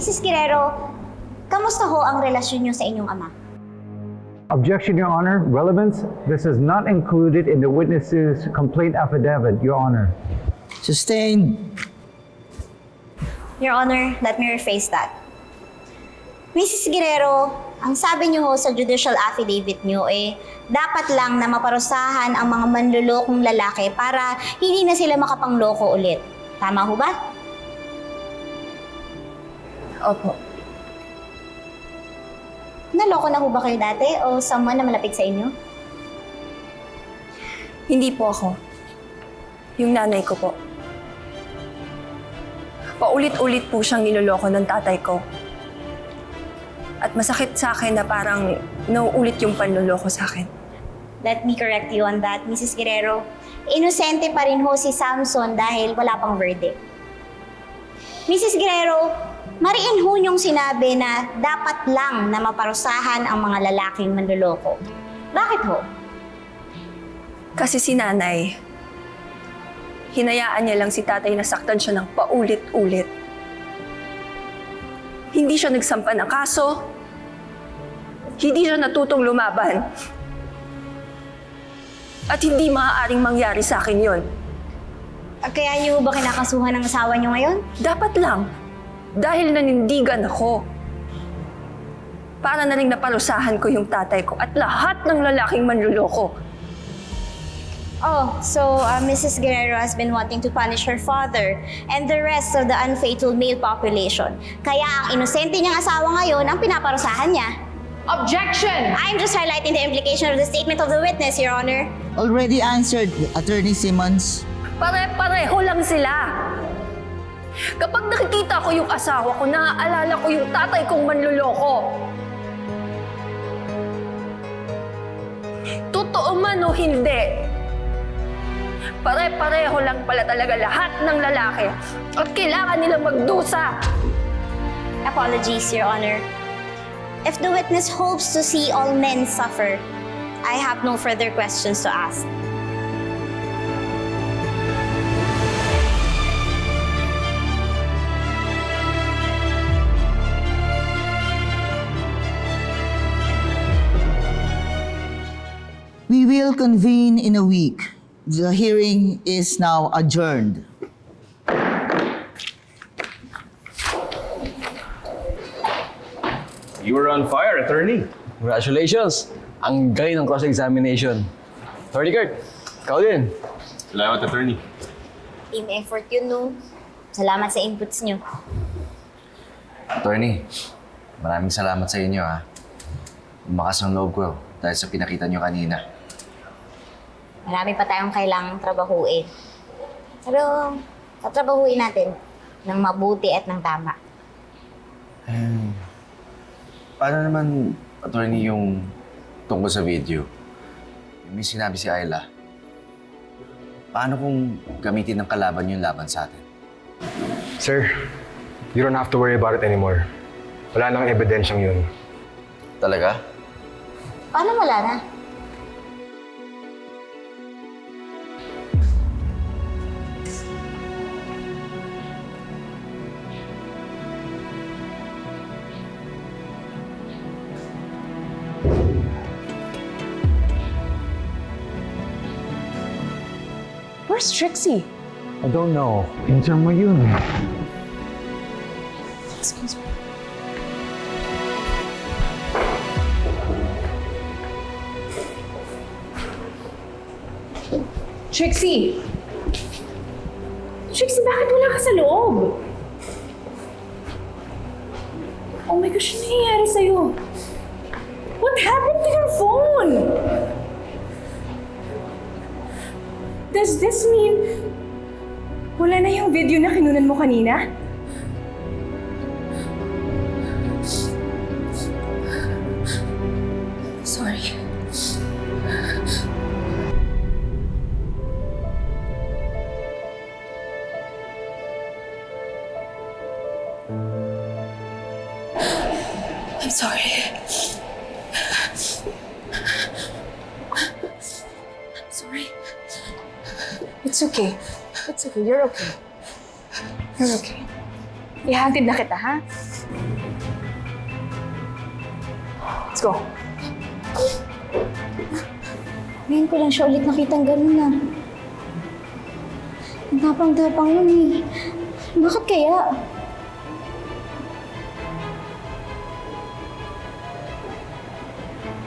Mrs. Guerrero, kamusta ho ang relasyon niyo sa inyong ama? Objection, Your Honor. Relevance. This is not included in the witness's complaint affidavit, Your Honor. Sustained. Your Honor, let me rephrase that. Mrs. Guerrero, ang sabi niyo ho sa judicial affidavit niyo dapat lang na maparusahan ang mga manlulokong lalaki para hindi na sila makapangloko ulit. Tama ho ba? Opo. Naloko na ho ba kayo dati o someone na malapit sa inyo? Hindi po ako. Yung nanay ko po. Paulit-ulit po siyang niloloko ng tatay ko. At masakit sa akin na parang nauulit yung panloloko sa akin. Let me correct you on that, Mrs. Guerrero. Inosente pa rin ho si Samson dahil wala pang verdict. Mrs. Guerrero, mariin ho niyong sinabi na dapat lang na maparusahan ang mga lalaking manloloko. Bakit ho? Kasi si nanay, hinayaan niya lang si tatay na saktan siya ng paulit-ulit. Hindi siya nagsampa ng kaso, hindi siya natutong lumaban. At hindi maaaring mangyari sa akin yon. Kaya niyo ba kinakasuhan ng asawa niyo ngayon? Dapat lang. Dahil nanindigan ako. Para na rin naparusahan ko yung tatay ko at lahat ng lalaking manluloko. Oh, so Mrs. Guerrero has been wanting to punish her father and the rest of the unfaithful male population. Kaya ang inosente niyang asawa ngayon ang pinaparusahan niya. Objection! I'm just highlighting the implication of the statement of the witness, Your Honor. Already answered, Attorney Simmons. Pare-pareho lang sila. Kapag nakikita ko yung asawa ko, naaalala ko yung tatay kong manluloko. Totoo man o hindi, pare-pareho lang pala talaga lahat ng lalaki at kailangan nilang magdusa. Apologies, Your Honor. If the witness hopes to see all men suffer, I have no further questions to ask. We will convene in a week. The hearing is now adjourned. You were on fire, attorney. Congratulations! Ang galing ng cross-examination. Attorney Kurt, ikaw din. Salamat, attorney. Team effort yun, no? Salamat sa inputs niyo. Attorney, maraming salamat sa inyo ha. Lumakas ang loob ko dahil sa pinakita nyo kanina. Marami pa tayong kailangang trabahuin. Pero, tatrabahuin natin ng mabuti at ng tama. Paano naman, attorney, yung tungkol sa video? Yung may sinabi si Ayla. Paano kung gamitin ng kalaban yung laban sa atin? Sir, you don't have to worry about it anymore. Wala nang ebidensyang yun. Talaga? Paano wala na? Where's Trixie? I don't know. Pinsan mo yun. Excuse me. Trixie! Trixie, bakit wala ka sa loob? Oh my gosh, ano nangyayari sa'yo? What happened to your phone? Does this mean wala na yung video na kinunan mo kanina? Sorry. I'm sorry. Sorry. It's okay. It's okay. You're okay. You're okay. Ihatid na kita, ha? Let's go. Ngayon ko lang siya ulit nakitang ganun na. Ang tapang-tapang nun eh. Bakit kaya?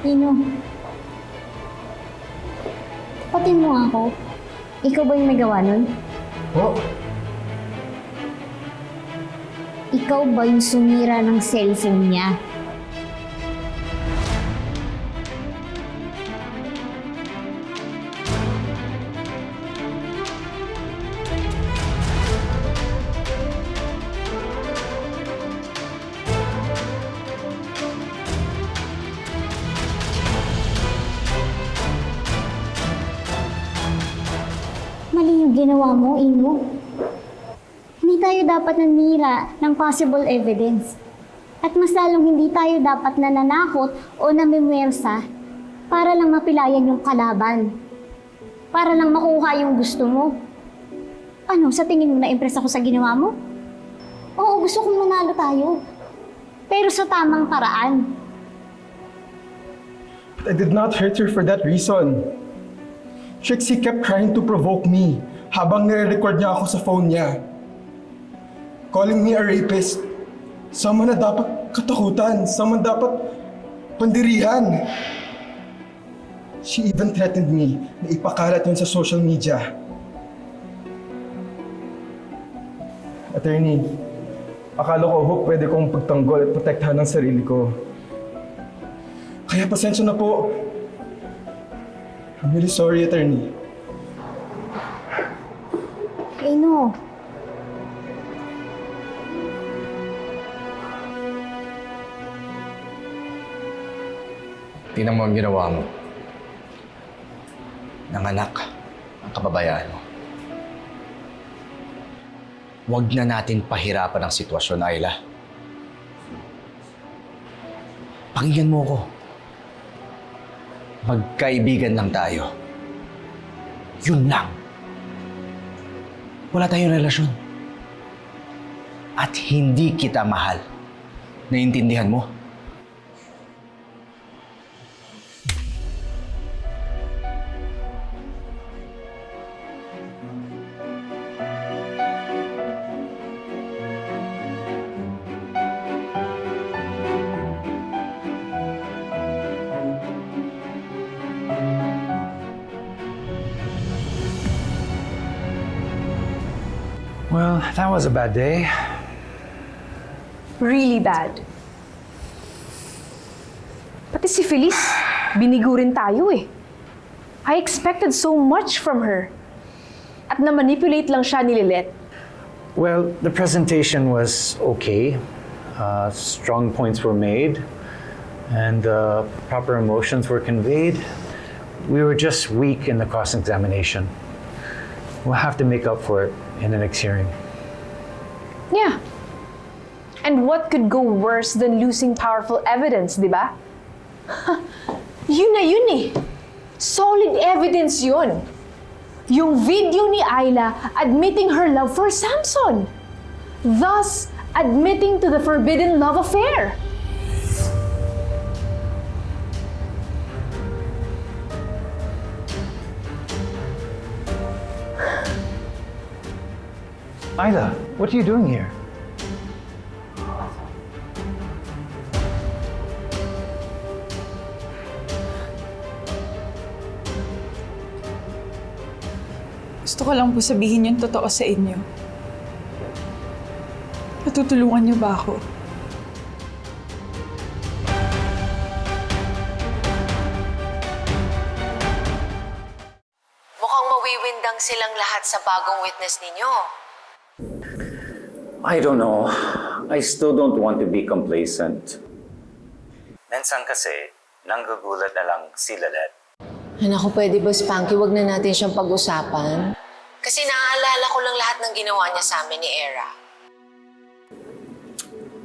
Tino, tapatin mo ako. Ikaw ba yung may gawa nun? Oh? Ikaw ba yung sumira ng cellphone niya? Mali yung ginawa mo, Ino. Hindi tayo dapat nanira ng possible evidence. At mas lalong hindi tayo dapat nananakot o namimwersa para lang mapilayan yung kalaban. Para lang makuha yung gusto mo. Ano, sa tingin mo na-impress ako sa ginawa mo? Oo, gusto kong manalo tayo. Pero sa tamang paraan. I did not hurt her for that reason. Trixie kept trying to provoke me habang nire-record niya ako sa phone niya. Calling me a rapist. Someone na dapat katakutan. Someone dapat pandirihan. She even threatened me na ipakalat yun sa social media. Attorney, akala ko pwede kong pagtanggol at protektahan ang sarili ko. Kaya pasensya na po. I'm really sorry, Attorney. Ino, Tingnan mo ang ginawa mo. Nanganak ang kababayaan mo. Huwag na natin pahirapan ang sitwasyon, Ayla. Pakinggan mo ko. Magkaibigan lang tayo. Yun lang. Wala tayong relasyon. At hindi kita mahal. Naiintindihan mo? Well, that was a bad day. Really bad. Pati si Feliz, binigo rin tayo eh. I expected so much from her. At na-manipulate lang siya ni Lilette. Well, the presentation was okay. Strong points were made, and proper emotions were conveyed. We were just weak in the cross-examination. We'll have to make up for it in the next hearing. Yeah. And what could go worse than losing powerful evidence, di ba? Yun na yun eh. Solid evidence yun. Yung video ni Ayla admitting her love for Samson. Thus, admitting to the forbidden love affair. Ayla, what are you doing here? Gusto ko lang po sabihin yung totoo sa inyo. Matutulungan niyo ba ako? Mukhang mawiwindang silang lahat sa bagong witness ninyo. I don't know. I still don't want to be complacent. Minsan kasi, nanggugulat na lang si Lilette. Ay, naku, pwede ba, Spanky, wag na natin siyang pag-usapan? Kasi naaalala ko lang lahat ng ginawa niya sa amin ni Era.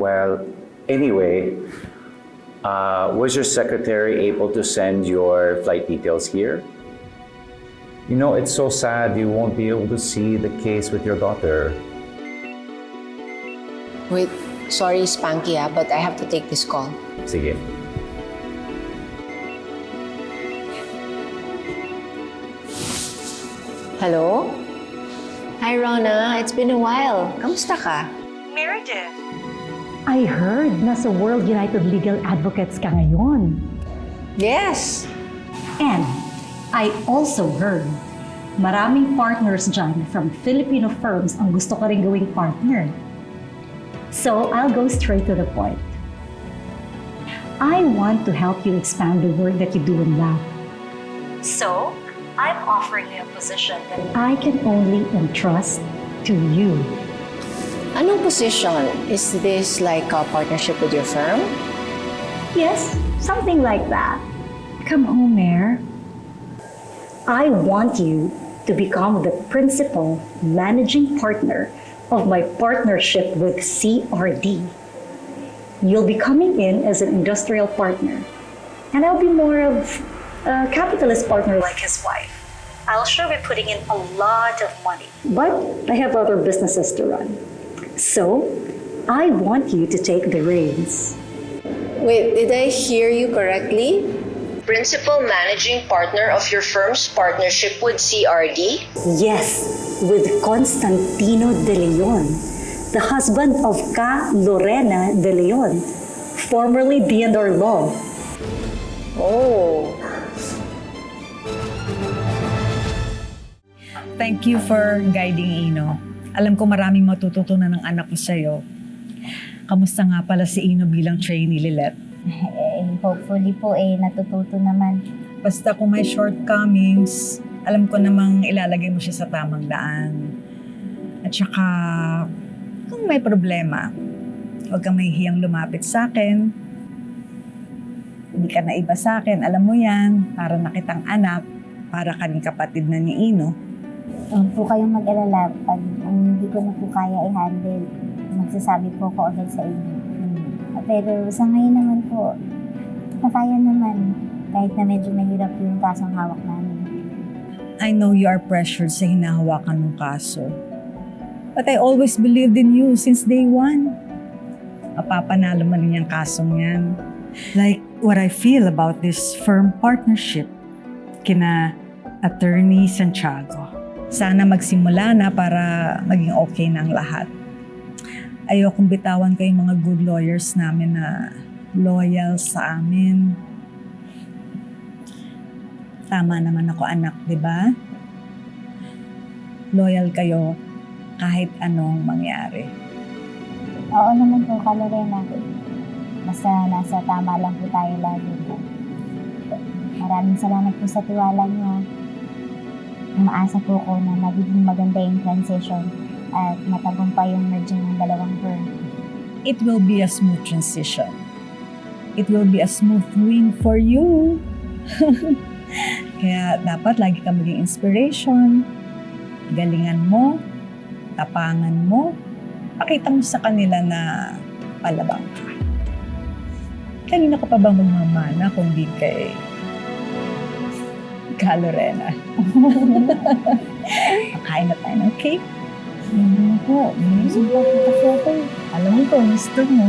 Well, anyway, was your secretary able to send your flight details here? You know, it's so sad you won't be able to see the case with your daughter. Wait, sorry, Spanky, but I have to take this call. Sige. Hello? Hi, Rona. It's been a while. Kamusta ka? Meredith! I heard nasa World United Legal Advocates ka ngayon. Yes! And I also heard maraming partners dyan from Filipino firms ang gusto ka rin gawing partner. So I'll go straight to the point. I want to help you expand the work that you do in lab. So, I'm offering you a position that I can only entrust to you. Anong position? Is this like a partnership with your firm? Yes, something like that. Come home, Mayor. I want you to become the principal managing partner of my partnership with CRD. You'll be coming in as an industrial partner, and I'll be more of a capitalist partner like his wife. I'll sure be putting in a lot of money, but I have other businesses to run. So, I want you to take the reins. Wait, did I hear you correctly? Principal managing partner of your firm's partnership with CRD? Yes, with Constantino De Leon, the husband of Ka Lorena De Leon, formerly D&R Law. Oh. Thank you for guiding Ino. Alam ko maraming matututunan ng anak ko sa'yo. Kamusta nga pala si Ino bilang trainee, Lilet? Hopefully po natututo naman. Basta kung may shortcomings, alam ko namang ilalagay mo siya sa tamang daan. At saka, kung may problema, huwag kang mahihiyang lumapit sa akin. Hindi ka na iba sa akin, alam mo yan, para na kitang anak, para ka rin kapatid na ni Ino. Huwag po kayong mag-alala. Pag hindi ko na po kaya i-handle, magsasabi po ako agad sa inyo. Pero sa ngayon naman po, kaya naman, kahit na medyo mahirap yung kasong hawak namin. I know you are pressured sa hinahawakan ng kaso. But I always believed in you since day one. Mapapanalo man rin yung kasong yan. Like what I feel about this firm partnership kina Attorney Santiago. Sana magsimula na para maging okay na ang lahat. Ayokong bitawan ko yung mga good lawyers namin na loyal sa amin. Tama naman ako, anak, di ba? Loyal kayo kahit anong mangyari. Oo naman po, Ka Lorena. Basta nasa tama lang po tayo lagi. Maraming salamat po sa tiwala niyo. Umaasa po ko na magiging maganda yung transition at matagumpay yung merging ng dalawang firm. It will be a smooth transition. It will be a smooth win for you. Kaya dapat lagi ka maging inspiration. Galingan mo, tapangan mo, pakita mo sa kanila na palabang ka. Kanina ka pa bang magmamana kung di kay Ka Lorena? Makain na tayo ng cake. Hindi po. Minsan po po kasi ako. Alam mo ko, gusto mo.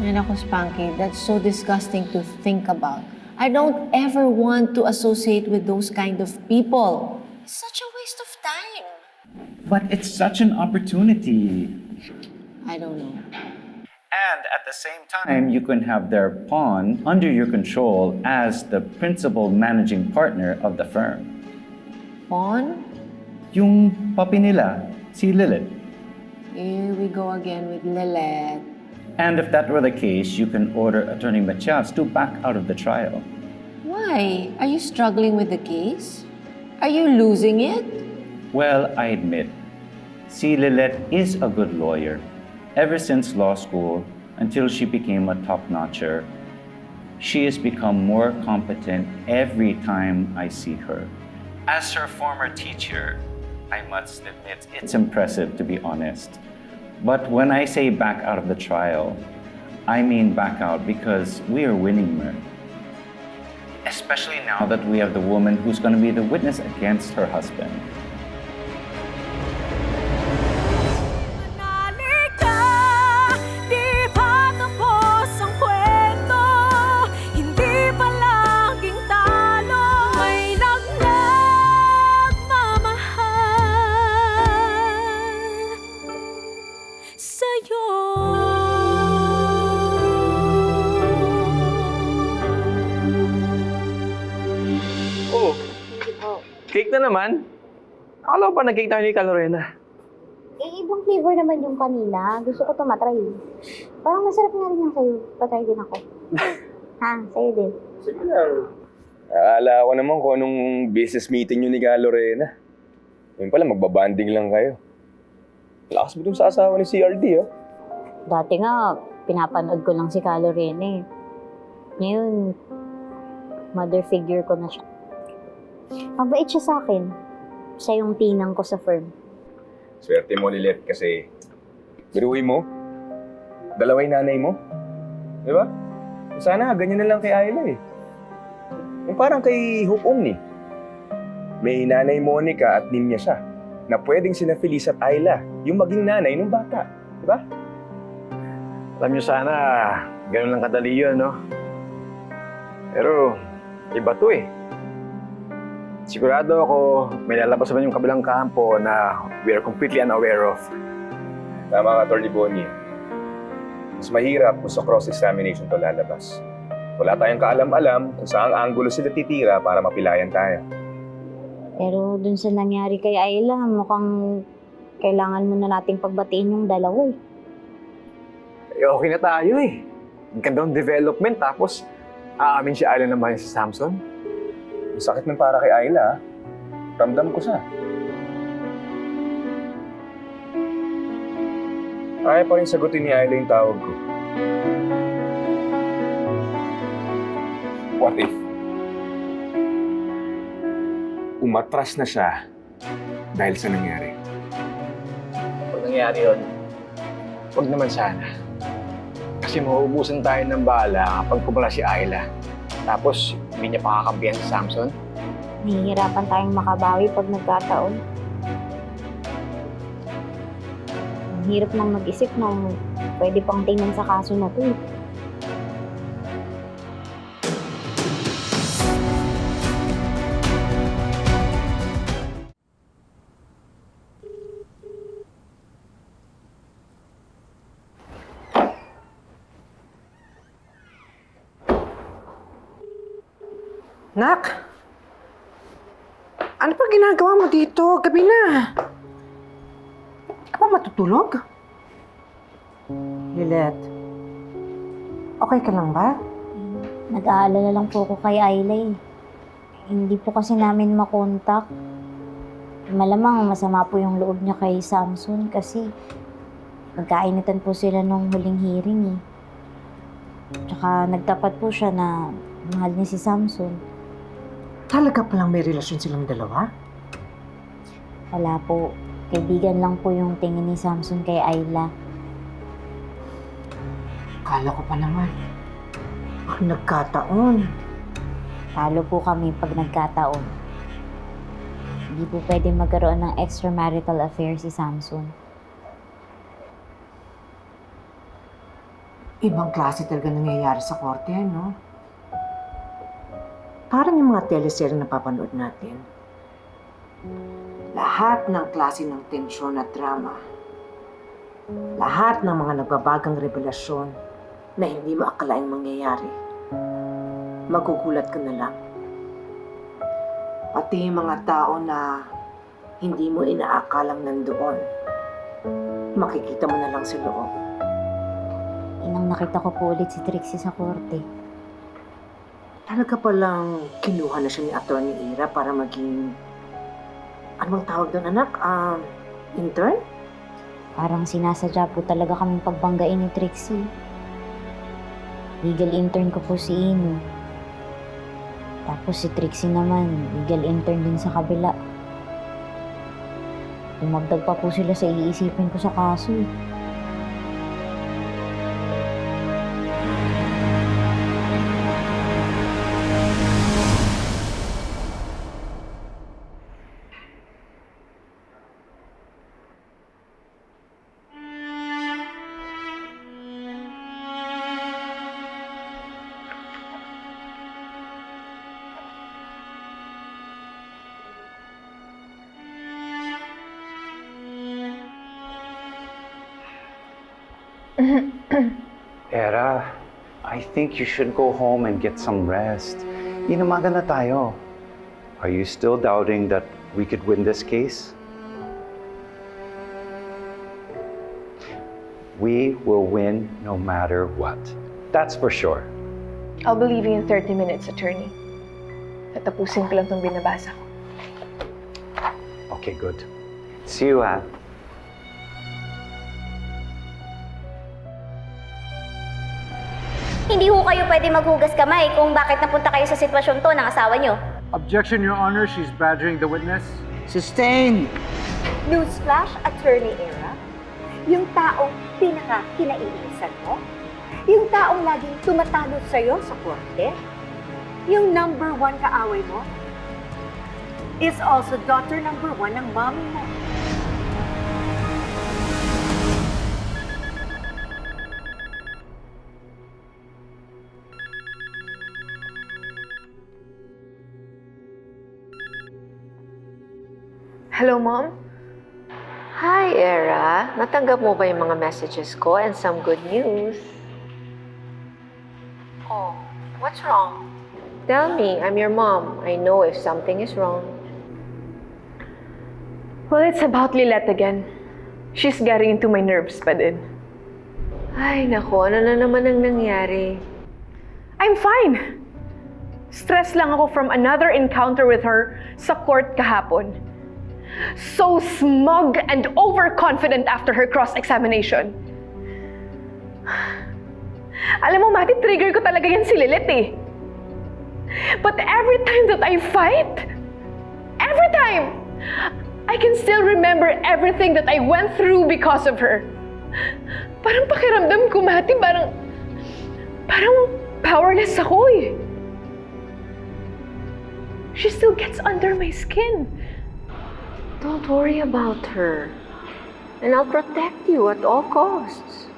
Ay, naku, Spanky, that's so disgusting to think about. I don't ever want to associate with those kind of people. It's such a waste of time. But it's such an opportunity. I don't know. And at the same time, you can have their pawn under your control as the principal managing partner of the firm. Pawn? Yung papi nila, si Lilith. Here we go again with Lilith. And if that were the case, you can order Attorney Matias to back out of the trial. Why? Are you struggling with the case? Are you losing it? Well, I admit, si Lilith is a good lawyer. Ever since law school, until she became a top-notcher, she has become more competent every time I see her. As her former teacher, I must admit it's impressive, to be honest. But when I say back out of the trial, I mean back out because we are winning, Mer. Especially now that we have the woman who's going to be the witness against her husband. Cake na naman. Akala ko pa nag-cake tayo ni Ka Lorena. Ibang flavor naman yung kanina. Gusto ko ito matry. Parang masarap nga rin yung sa'yo. Patry din ako. Ha? Sa'yo din. Sige lang. Akala ko naman kung anong business meeting nyo ni Ka Lorena. Yun pala, magbabanding lang kayo. Lakas mo dun sa asawa ni CRD, ah. Dati nga, pinapanood ko lang si Ka Lorena eh. Ngayon, mother figure ko na siya. Mabait siya sa akin. Siya yung tinang ko sa firm. Swerte mo, Lilet, kasi biruin mo, dalawa yung nanay mo. Di ba? Sana ganyan na lang kay Ayla eh. Yung parang kay Hope Omni. May nanay Monica at Nimya siya na pwedeng sina Feliz at Ayla yung maging nanay ng bata. Di ba? Alam nyo sana, ganun lang kadali yun, no? Pero, iba to eh. Sigurado ako, may lalabas naman yung kabilang kampo na we are completely unaware of. Tama ka, Atty. Bonnie. Mas mahirap kung sa cross-examination to lalabas. Wala tayong kaalam-alam kung saan anggulo sila titira para mapilayan tayo. Pero dun sa nangyari kay Ayla, mukhang kailangan muna nating pagbatiin yung dalawa eh. Eh, okay na tayo eh. Ang gandang development, tapos aamin si Ayla naman si Samson. Ang sakit ng para kay Ayla, ramdam ko siya. Kaya pa rin sagutin ni Ayla yung tawag ko. What if umatras na siya dahil sa nangyari? Pag nangyari yun, huwag naman sana. Kasi mauubusan tayo ng bala kapag kumala si Ayla. Tapos, hindi niya pakakampihan si Samson. Nahihirapan tayong makabawi pag nagkataon. Ang hirap nang mag-isip ng pwede pang tingnan sa kaso na to. Nak? Ano pa ginagawa mo dito? Gabi na. Ka ba matutulog? Lilet, okay ka lang ba? Nag-aalala lang po ako kay Ayla eh. Hindi po kasi namin makontak. Malamang masama po yung loob niya kay Samson kasi magkainitan po sila nung huling hearing eh. Tsaka nagtapat po siya na mahal niya si Samson. Talaga palang may relasyon silang dalawa? Wala po. Kaibigan lang po yung tingin ni Samson kay Ayla. Kala ko pa naman. Nagkataon. Talo po kami pag nagkataon. Hindi po pwede magkaroon ng extramarital affair si Samson. Ibang klase talaga nangyayari sa korte, no? Parang yung mga teleserye na papanood natin. Lahat ng klase ng tensyon at drama. Lahat ng mga nagbabagang revelasyon na hindi mo akalaing mangyayari. Magugulat ka na lang. Pati yung mga tao na hindi mo inaakalang nandoon. Makikita mo na lang sa loob. Inang nakita ko po ulit si Trixie sa korte. Talaga palang kinuha na siya ni Atty. Ira para maging... Ano bang tawag doon, anak? Intern? Parang sinasadya po talaga kaming pagbanggain ni Trixie. Legal intern ko po si Ino. Tapos si Trixie naman, legal intern din sa kabila. Umagdag pa po sila sa iisipin ko sa kaso eh. Era, I think you should go home and get some rest. Inamaga na tayo. Are you still doubting that we could win this case? We will win no matter what. That's for sure. I'll be leaving in 30 minutes, attorney. Tatapusin ko lang itong binabasa ko. Okay, good. See you, ha? Hindi ho kayo pwede maghugas kamay kung bakit napunta kayo sa sitwasyon to ng asawa nyo. Objection, Your Honor. She's badgering the witness. Sustain! Newsflash, Attorney Era. Yung taong pinaka-kinaiinisan mo. Yung taong laging tumatalo sa'yo sa korte. Yung number 1 kaaway mo. Is also daughter number 1 ng mommy mo. Hello, Mom? Hi, Era. Natanggap mo ba yung mga messages ko and some good news? Oh, what's wrong? Tell me, I'm your mom. I know if something is wrong. Well, it's about Lilette again. She's getting into my nerves pa din. Ay, naku, ano na naman ang nangyari? I'm fine. Stress lang ako from another encounter with her sa court kahapon. So smug and overconfident after her cross-examination. Alam mo, Mati, trigger ko talaga yan si Lilith eh. But every time that I fight, every time, I can still remember everything that I went through because of her. Parang pakiramdam ko, Mati, parang powerless ako eh. She still gets under my skin. Don't worry about her. And I'll protect you at all costs.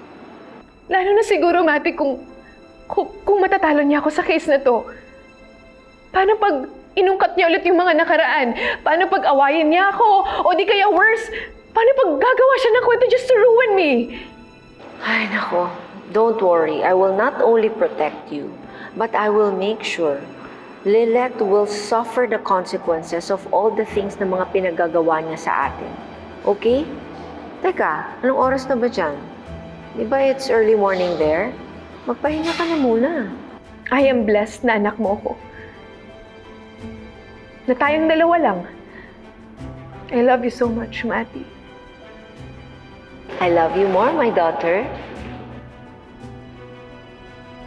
Lalo na siguro, Mati, kung matatalo niya ako sa case na to. Paano pag inungkat niya ulit yung mga nakaraan? Paano pag awayin niya ako? O di kaya worse, paano pag gagawa siya ng kwento just to ruin me? Ay, nako. Don't worry. I will not only protect you, but I will make sure Lilette will suffer the consequences of all the things na mga pinagagawa niya sa atin. Okay? Teka, anong oras na ba dyan? Di ba it's early morning there? Magpahinga ka na muna. I am blessed na anak mo ko. Na tayong dalawa lang. I love you so much, Mati. I love you more, my daughter.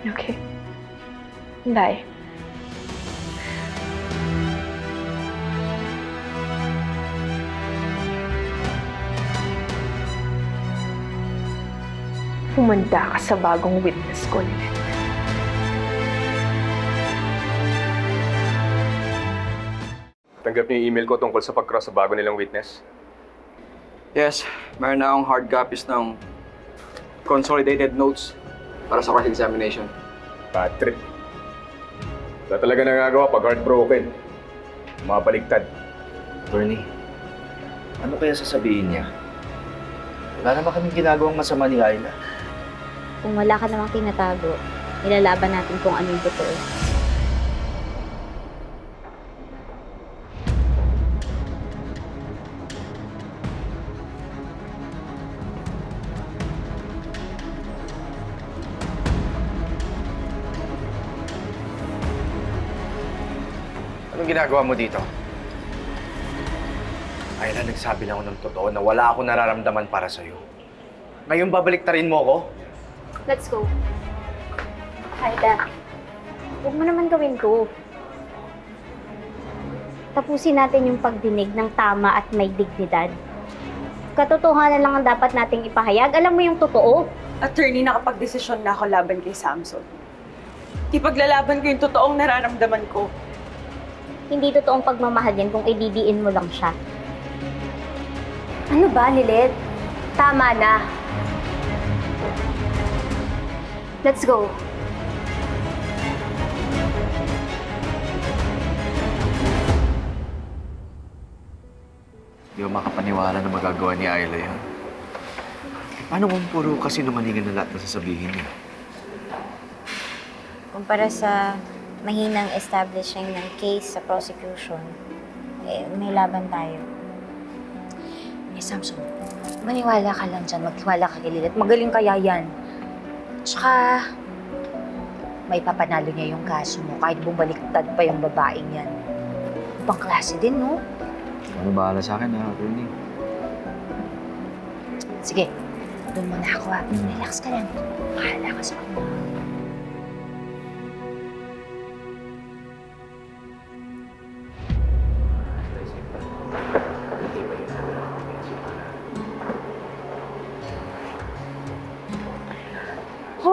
Okay. Bye. Humanda ka sa bagong witness ko, Lilith. Tanggap niyo yung email ko tungkol sa pag-cross sa bago nilang witness? Yes, meron na akong hard copies ng consolidated notes para sa cross-examination. Bad trip. Wala talaga nagagawa pag heartbroken. Mabaligtad. Bernie, ano kaya sasabihin niya? Wala naman kaming ginagawang masama ni Ayla. Kung wala ka namang tinatago, ilalaban natin kung ano yung totoo. Anong ginagawa mo dito? Ayla, nagsabi lang ako ng totoo na wala akong nararamdaman para sa'yo. Ngayon babaliktarin mo ako? Let's go. Aida, huwag mo naman gawin ko. Tapusin natin yung pagdinig ng tama at may dignidad. Katotohanan lang ang dapat nating ipahayag. Alam mo yung totoo. Attorney, nakapag-desisyon na ako laban kay Samson. Ipaglalaban ko yung totoong nararamdaman ko. Hindi totoong pagmamahal yan kung ididiin mo lang siya. Ano ba, Lilith? Tama na. Let's go. Di ba makapaniwala na magagawa ni Ayla yun? Paano kung puro kasinungalingan na lahat na sasabihin niya? Kumpara sa mahinang establishing ng case sa prosecution, may laban tayo. Samson, maniwala ka lang dyan. Magtiwala ka kay Lilith. Magaling kaya yan. Tsaka, may papanalo niya yung kaso mo kahit bumaliktad pa yung babaeng yan. Ibang klase din, no? Ano bahala sa akin, ha, Bernie? Sige, doon muna ako, ha? Relax ka lang. Bahala ka sa kanya.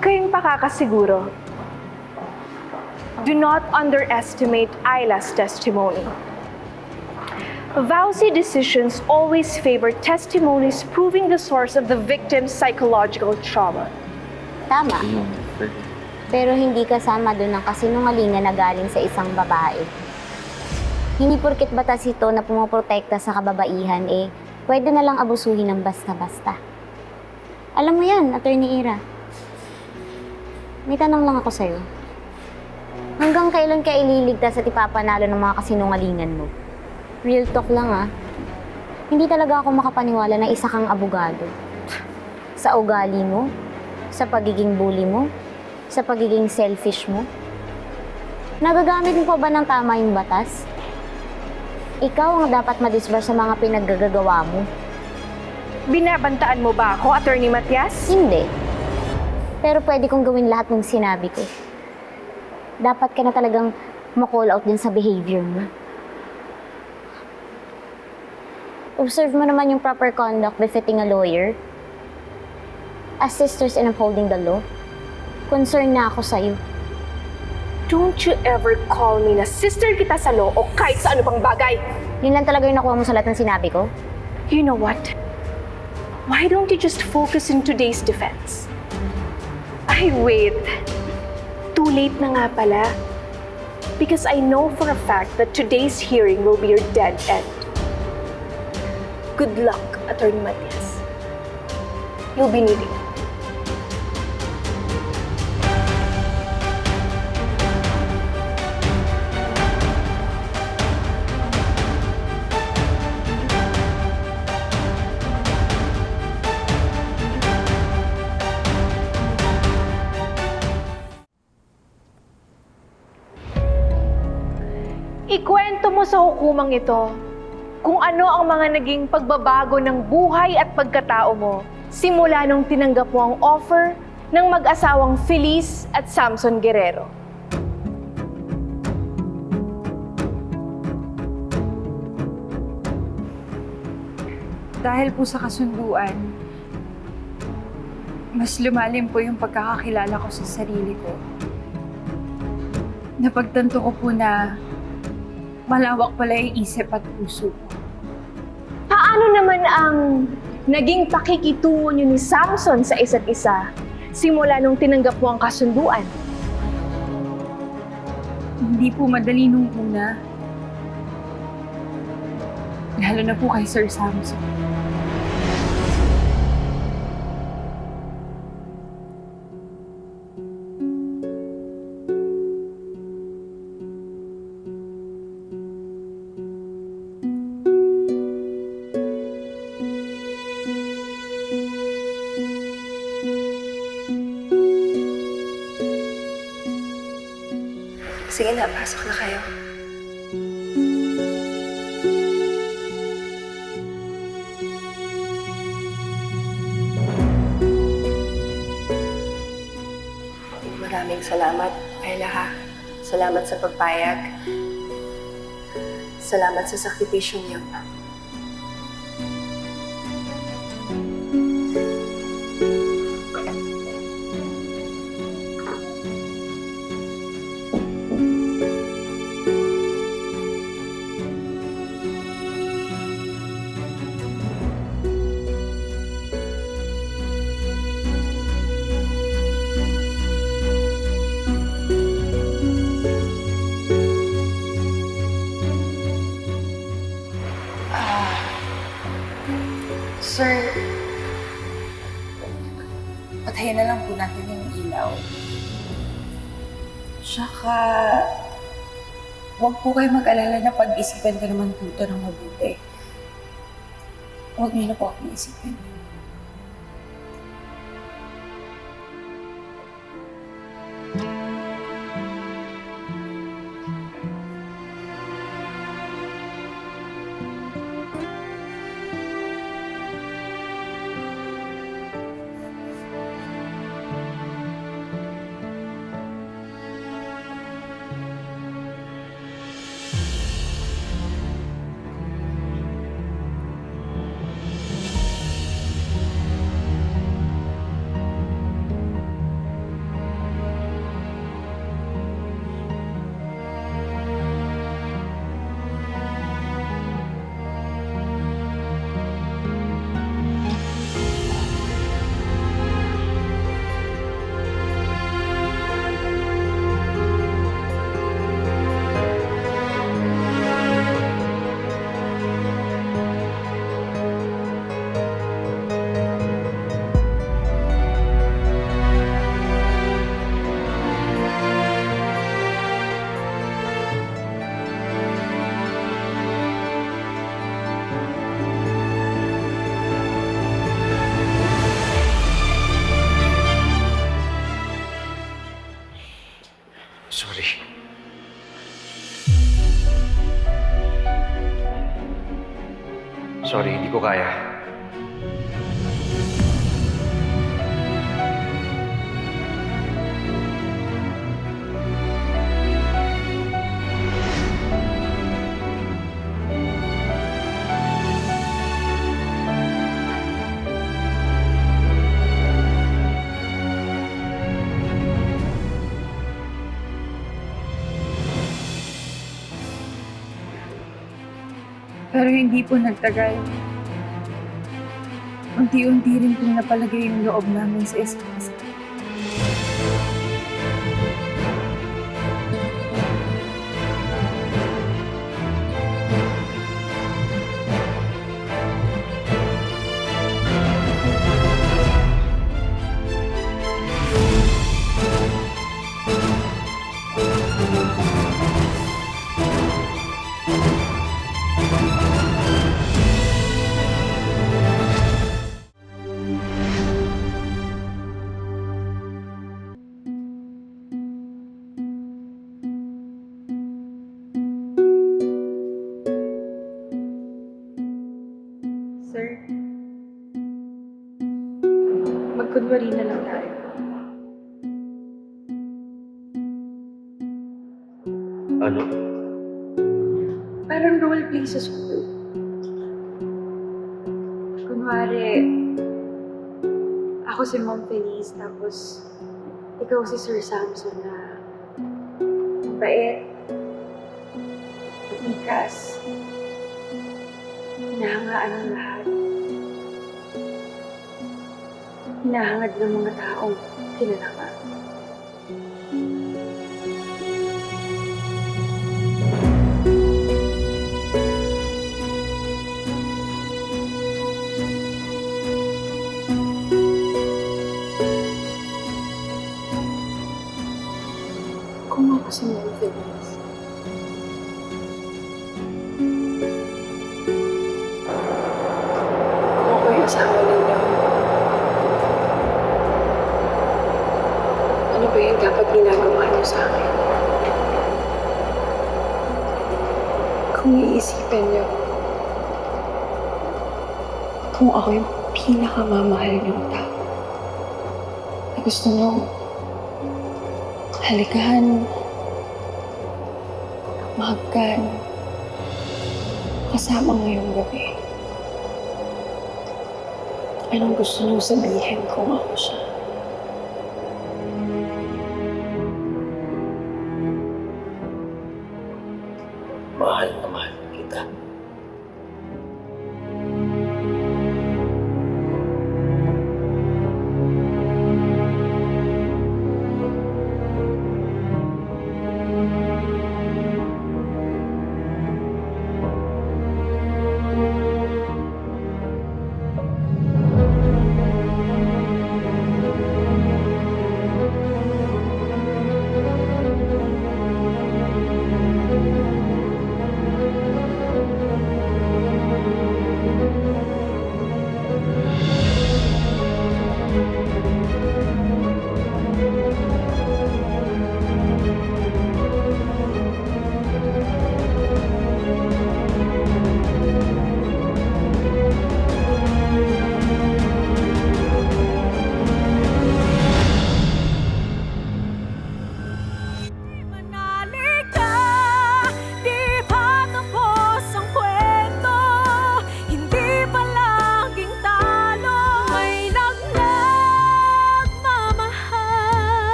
Huwag kayong pakakasiguro. Do not underestimate Ayla's testimony. Vowsy decisions always favor testimonies proving the source of the victim's psychological trauma. Tama. Pero hindi kasama doon ang kasinungalingan na galing sa isang babae. Hindi porket batas ito na pumoprotekta sa kababaihan, pwede na lang abusuhin ng basta-basta. Alam mo yan, Attorney Ira. May tanong lang ako sa'yo. Hanggang kailan ka ililigtas at ipapanalo ng mga kasinungalingan mo? Real talk lang Hindi talaga ako makapaniwala na isa kang abogado. Sa ugali mo, sa pagiging bully mo, sa pagiging selfish mo. Nagagamit mo pa ba ng tama yung batas? Ikaw ang dapat madisbar sa mga pinaggagawa mo. Binabantaan mo ba ako, Attorney Matias? Hindi. Pero pwede kong gawin lahat ng sinabi ko. Dapat ka na talagang ma-call out din sa behavior mo. Observe mo naman yung proper conduct befitting a lawyer. As sisters in upholding the law, concerned na ako sa'yo. Don't you ever call me na sister kita sa law o kahit sa ano pang bagay. Yun lang talaga yung nakuha mo sa lahat ng sinabi ko? You know what? Why don't you just focus in today's defense? Ay, wait. Too late na nga pala. Because I know for a fact that today's hearing will be your dead end. Good luck, Attorney Matias. You'll be needing it. Ikwento mo sa hukumang ito kung ano ang mga naging pagbabago ng buhay at pagkatao mo simula nung tinanggap mo ang offer ng mag-asawang Feliz at Samson Guerrero. Dahil po sa kasunduan, mas lumalim po yung pagkakakilala ko sa sarili ko. Napagtanto ko po na malawak pala yung isip at puso ko. Paano naman ang naging pakikitungo niyo ni Samson sa isa't isa simula nung tinanggap mo ang kasunduan? Hindi po madali nung una. Lalo na po kay Sir Samson. Sige na, pasok na kayo. Maraming salamat, Ayla ha. Salamat sa pagpayag. Salamat sa sakripisyo niyo. Sir, patayin na lang po natin yung ilaw. Tsaka, huwag po kayo mag-alala na pag-isipan ko naman po ito ng mabuti. Huwag niyo na po akong isipin. sorry, hindi ko kaya. Pero hindi po nagtagal. Unti-unti rin pong napalagay yung loob namin sa isa't isa. Sir, magkunwari na lang tayo. Ano? Parang role play sa school. Kunwari, ako si Ma'am Feliz, tapos ikaw si Sir Samson na mabait, matikas, hinahangaan ng lahat. Hinahangad ng mga taong kilala ka. Kung ako si Ma'am Feliz, kung ako yung asawa ninyo, ano ba yung dapat ginagawa niyo sa akin? Kung iisipin niyo, kung ako yung pinakamamahal niyong tao, na gusto niyo halikan, mahagkan, kasama ngayong gabi. Anong gusto niyong sabihin kung ako siya? Mahal na mahal kita.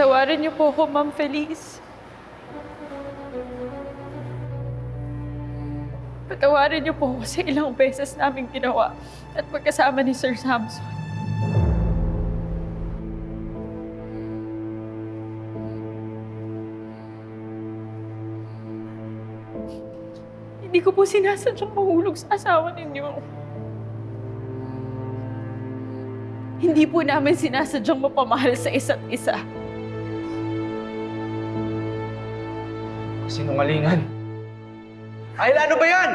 Patawarin niyo po ako, Ma'am Feliz. Patawarin niyo po ako sa ilang beses namin ginawa at magkasama ni Sir Samson. Hindi ko po sinasadyang mahulog sa asawa ninyo. Hindi po namin sinasadyang mapamahal sa isa't isa. Sinungalingan. Ayla, ano ba yan?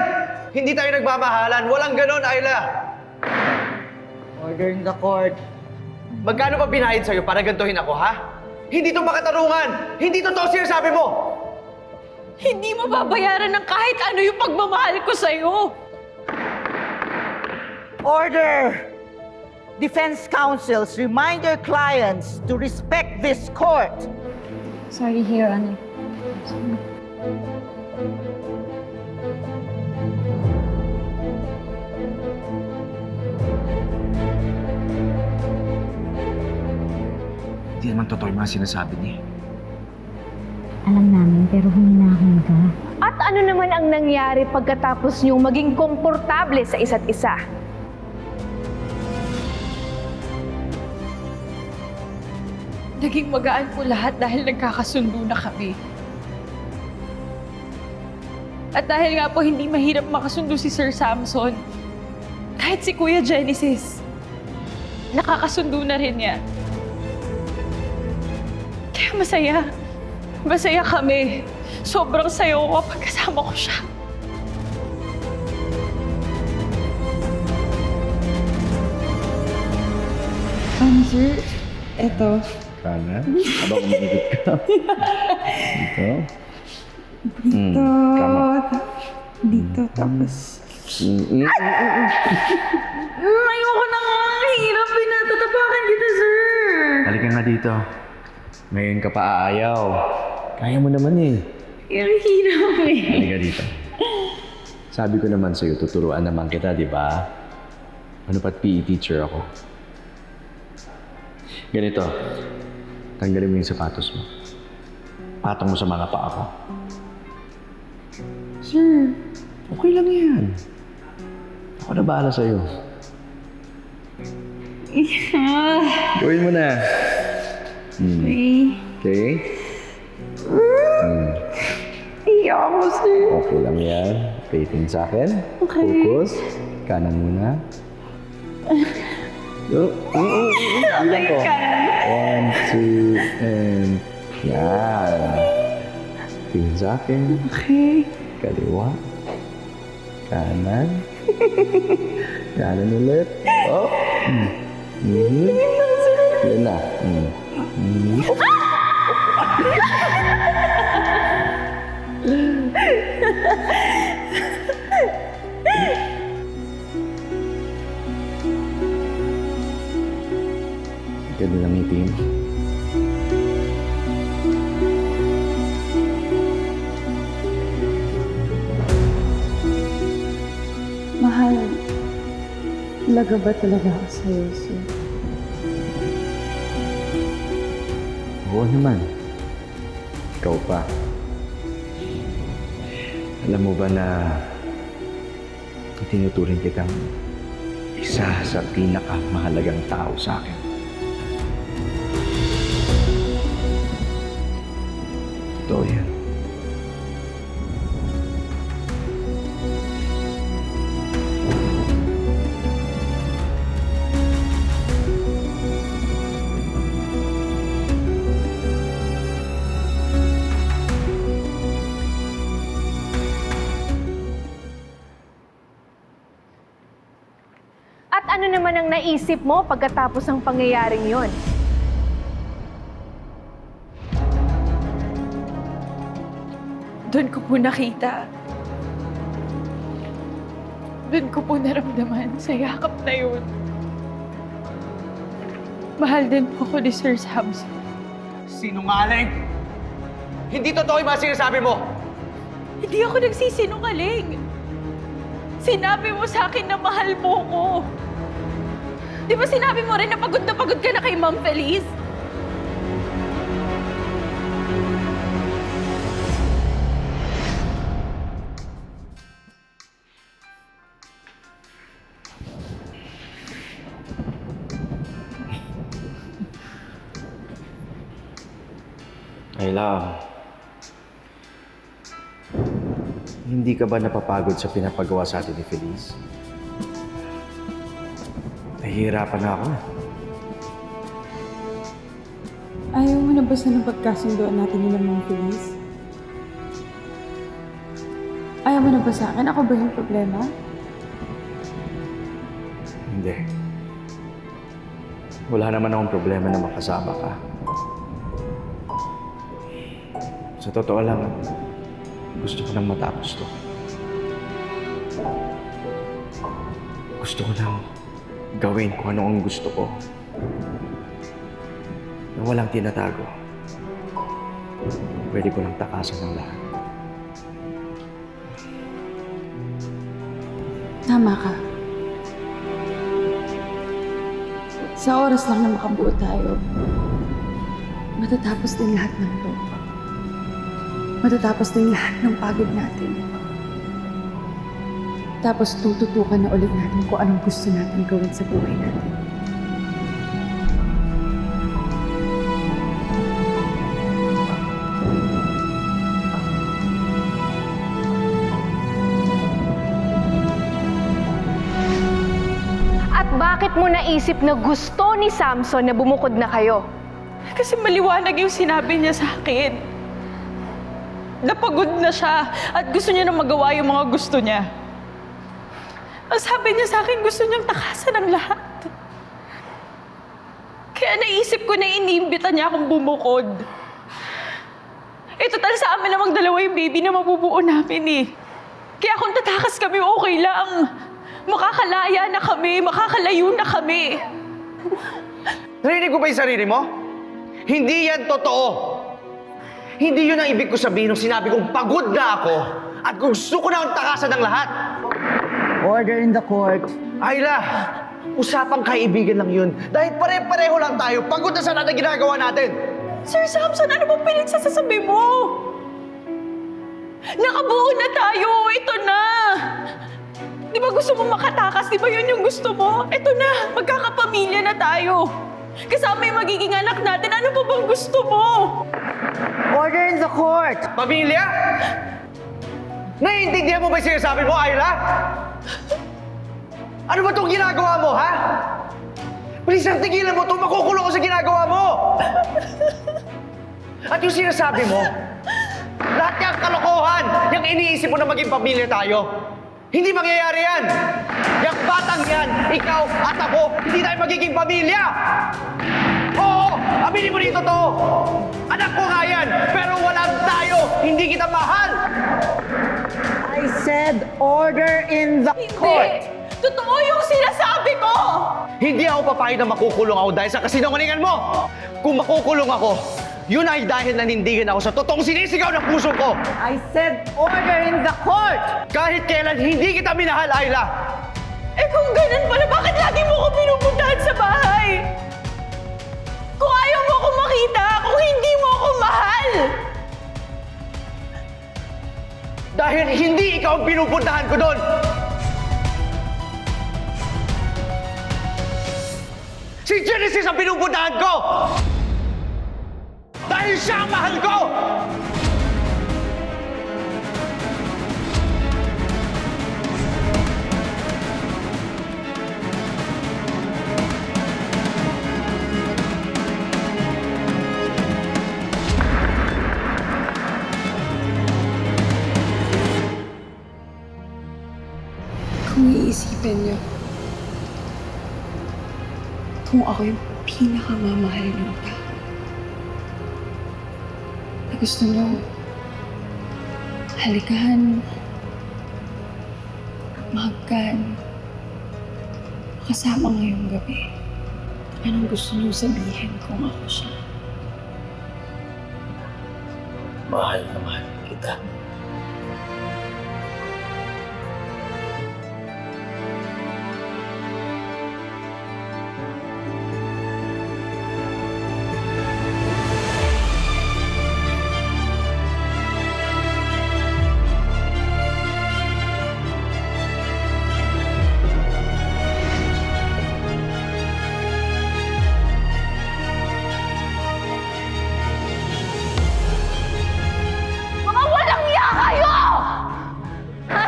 Hindi tayo nagmamahalan. Walang ganon, Ayla. Order in the court. Magkano ba binayad sa'yo para gantuhin ako, ha? Hindi to makatarungan! Hindi totoo sinasabi mo! Hindi mo babayaran ng kahit ano yung pagmamahal ko sa'yo. Order! Defense counsels remind your clients to respect this court. Sorry, Your Honor. Sorry. Hindi naman totoo yung mga sinasabi niya. Alam namin, pero huminahon ka. At ano naman ang nangyari pagkatapos niyong maging komportable sa isa't isa? Naging magaan po lahat dahil nagkakasundo na kami. At dahil nga po hindi mahirap makasundo si Sir Samson, kahit si Kuya Genesis, nakakasundo na rin niya. Kaya masaya. Masaya kami. Sobrang saya ko kapag kasama ko siya. Sir, eto. Kana? Habang umiikot ka. Dito. Dito. Tama. Dito, tapos... Ayoko na nga. Hirap. Pinatatapakan kita, sir. Halika nga dito. Ngayon ka pa aayaw. Kaya mo naman eh. Ang hirap eh. Halika dito. Sabi ko naman sa'yo, tuturuan naman kita, di ba? Ano pa't PE teacher ako? Ganito. Tanggalin mo yung sapatos mo. Patong mo sa mga paa ko. Sir. Okay lang yan. Ako na bahala sa'yo. Gawin mo na. Okay? Iyak ako, sir. Okay lang yan. Pating sa akin. Okay. Focus. Kanan muna. Bilang ko. 1, 2, and... Yan. Tingin sa akin. Okay. Kaliwa. Kanan. Kanan ulit. Oh. Yan na. Ganda lang itim. Mahal, laga ba talaga ako sa'yo, sir? Oo naman. Ikaw pa. Alam mo ba na itinuturing kitang isa sa pinakamahalagang tao sa akin? Totoo yan. At ano naman ang naisip mo pagkatapos ng pangyayaring yon? Doon ko po nakita. Doon ko po naramdaman sa yakap na yun. Mahal din po ako ni Sir Samson. Sinungaling! Hindi totoo yung mga sinasabi mo! Hindi ako nagsisinungaling. Sinabi mo sa akin na mahal mo ko. Di ba sinabi mo rin na pagod ka na kay Ma'am Feliz? Ayla, hindi ka ba napapagod sa pinapagawa sa atin ni Feliz? Nahihirapan na ako. Ayaw mo na ba sa napagkasunduan natin nila mga Feliz? Ayaw mo na ba sa akin? Ako ba yung problema? Hindi. Wala naman akong problema na makasama ka. Sa totoo lang, gusto ko nang matapos to. Gusto ko nang gawin kung ano ang gusto ko. Na walang tinatago. Pwede ko lang takasan ng lahat. Tama ka. Sa oras lang na makabuo tayo, matatapos din lahat ng to. Matatapos din lahat ng pagod natin. Tapos tututukan na ulit natin kung anong gusto natin gawin sa buhay natin. At bakit mo naisip na gusto ni Samson na bumukod na kayo? Kasi maliwanag yung sinabi niya sa akin. Napagod na siya at gusto niya na magawa yung mga gusto niya. Ang sabi niya sa akin, gusto niyang takasan ang lahat. Kaya naisip ko na inimbita niya akong bumukod. Total sa amin namang dalawa yung baby na mabubuo namin eh. Kaya kung tatakas kami, okay lang. Makakalaya na kami, makakalayo na kami. Narinig ko ba yung sarili mo? Hindi yan totoo. Hindi yun ang ibig ko sabihin nung sinabi kong pagod na ako at gusto ko na ang takasan ng lahat. Order in the court. Ayla, usapang kaibigan lang yun. Dahil pare-pareho lang tayo, pagod na sa lahat na ginagawa natin. Sir Samson, ano bang pinagsasabi mo? Nakabuo na tayo, ito na. Di ba gusto mo makatakas? Di ba yun yung gusto mo? Ito na, magkakapamilya na tayo. Kasama yung magiging anak natin, ano pa bang gusto mo? Order in the court! Pamilya? Naiintindihan mo ba yung sinasabi mo, Ayla? Ano ba itong ginagawa mo, ha? Please, ang tigilan mo ito, makukulong ko sa ginagawa mo! At yung sinasabi mo, lahat yung kalokohan, yung iniisip mo na maging pamilya tayo. Hindi mangyayari yan! Yung batang yan, ikaw at ako, hindi tayo magiging pamilya! Oo! Aminin mo dito to! Anak ko nga yan, pero walang tayo! Hindi kita mahal! I said order in the court! Hindi! Totoo yung sinasabi ko! Hindi ako papayag na makukulong ako dahil sa kasinungalingan mo! Kung makukulong ako, yun ay dahil nanindigan ako sa totoong sinisigaw ng puso ko! I said order in the court! Kahit kailan hindi kita minahal, Ayla! Kung ganun pala, bakit lagi mo ko pinupuntahan sa bahay? Kung ayaw mo ko makita, kung hindi mo ako mahal! Dahil hindi ikaw ang pinupuntahan ko doon! Si Genesis ang pinupuntahan ko! Dahil siya ang mahal ko! Kung iisipin niyo, kung ako yung pinakamamahal ng tao, na gusto niyo halikan, mahagkan, kasama ngayong gabi, anong gusto niyo sabihin kung ako siya? Mahal na mahal kita.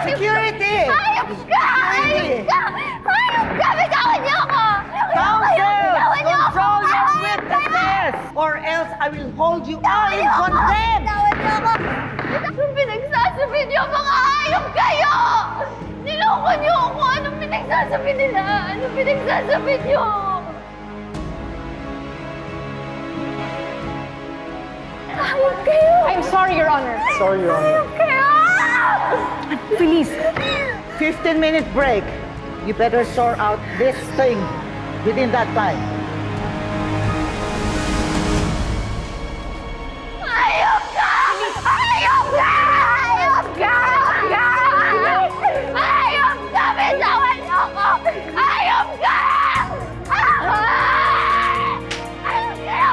Security! Hayop ka! Hayop ka! Hayop ka! Bitawan niyo ako! Counsel! Bitawan niyo ako! Control your witnesses! Or else I will hold you all in contempt! Bitawan niyo ako! Anong pinagsasabi niyo? Mga hayop kayo! Niloko niyo ako! Anong pinagsasabi nila? Anong pinagsasabi niyo? I'm sorry, Your Honor. Sorry, Your Honor. Feliz, 15-minute break. You better sort out this thing within that time. Ayok ka! Ayok ka! Ayok ka! Ayok ka! Bitawan niyo ako! Ayok ka! Ayok ka!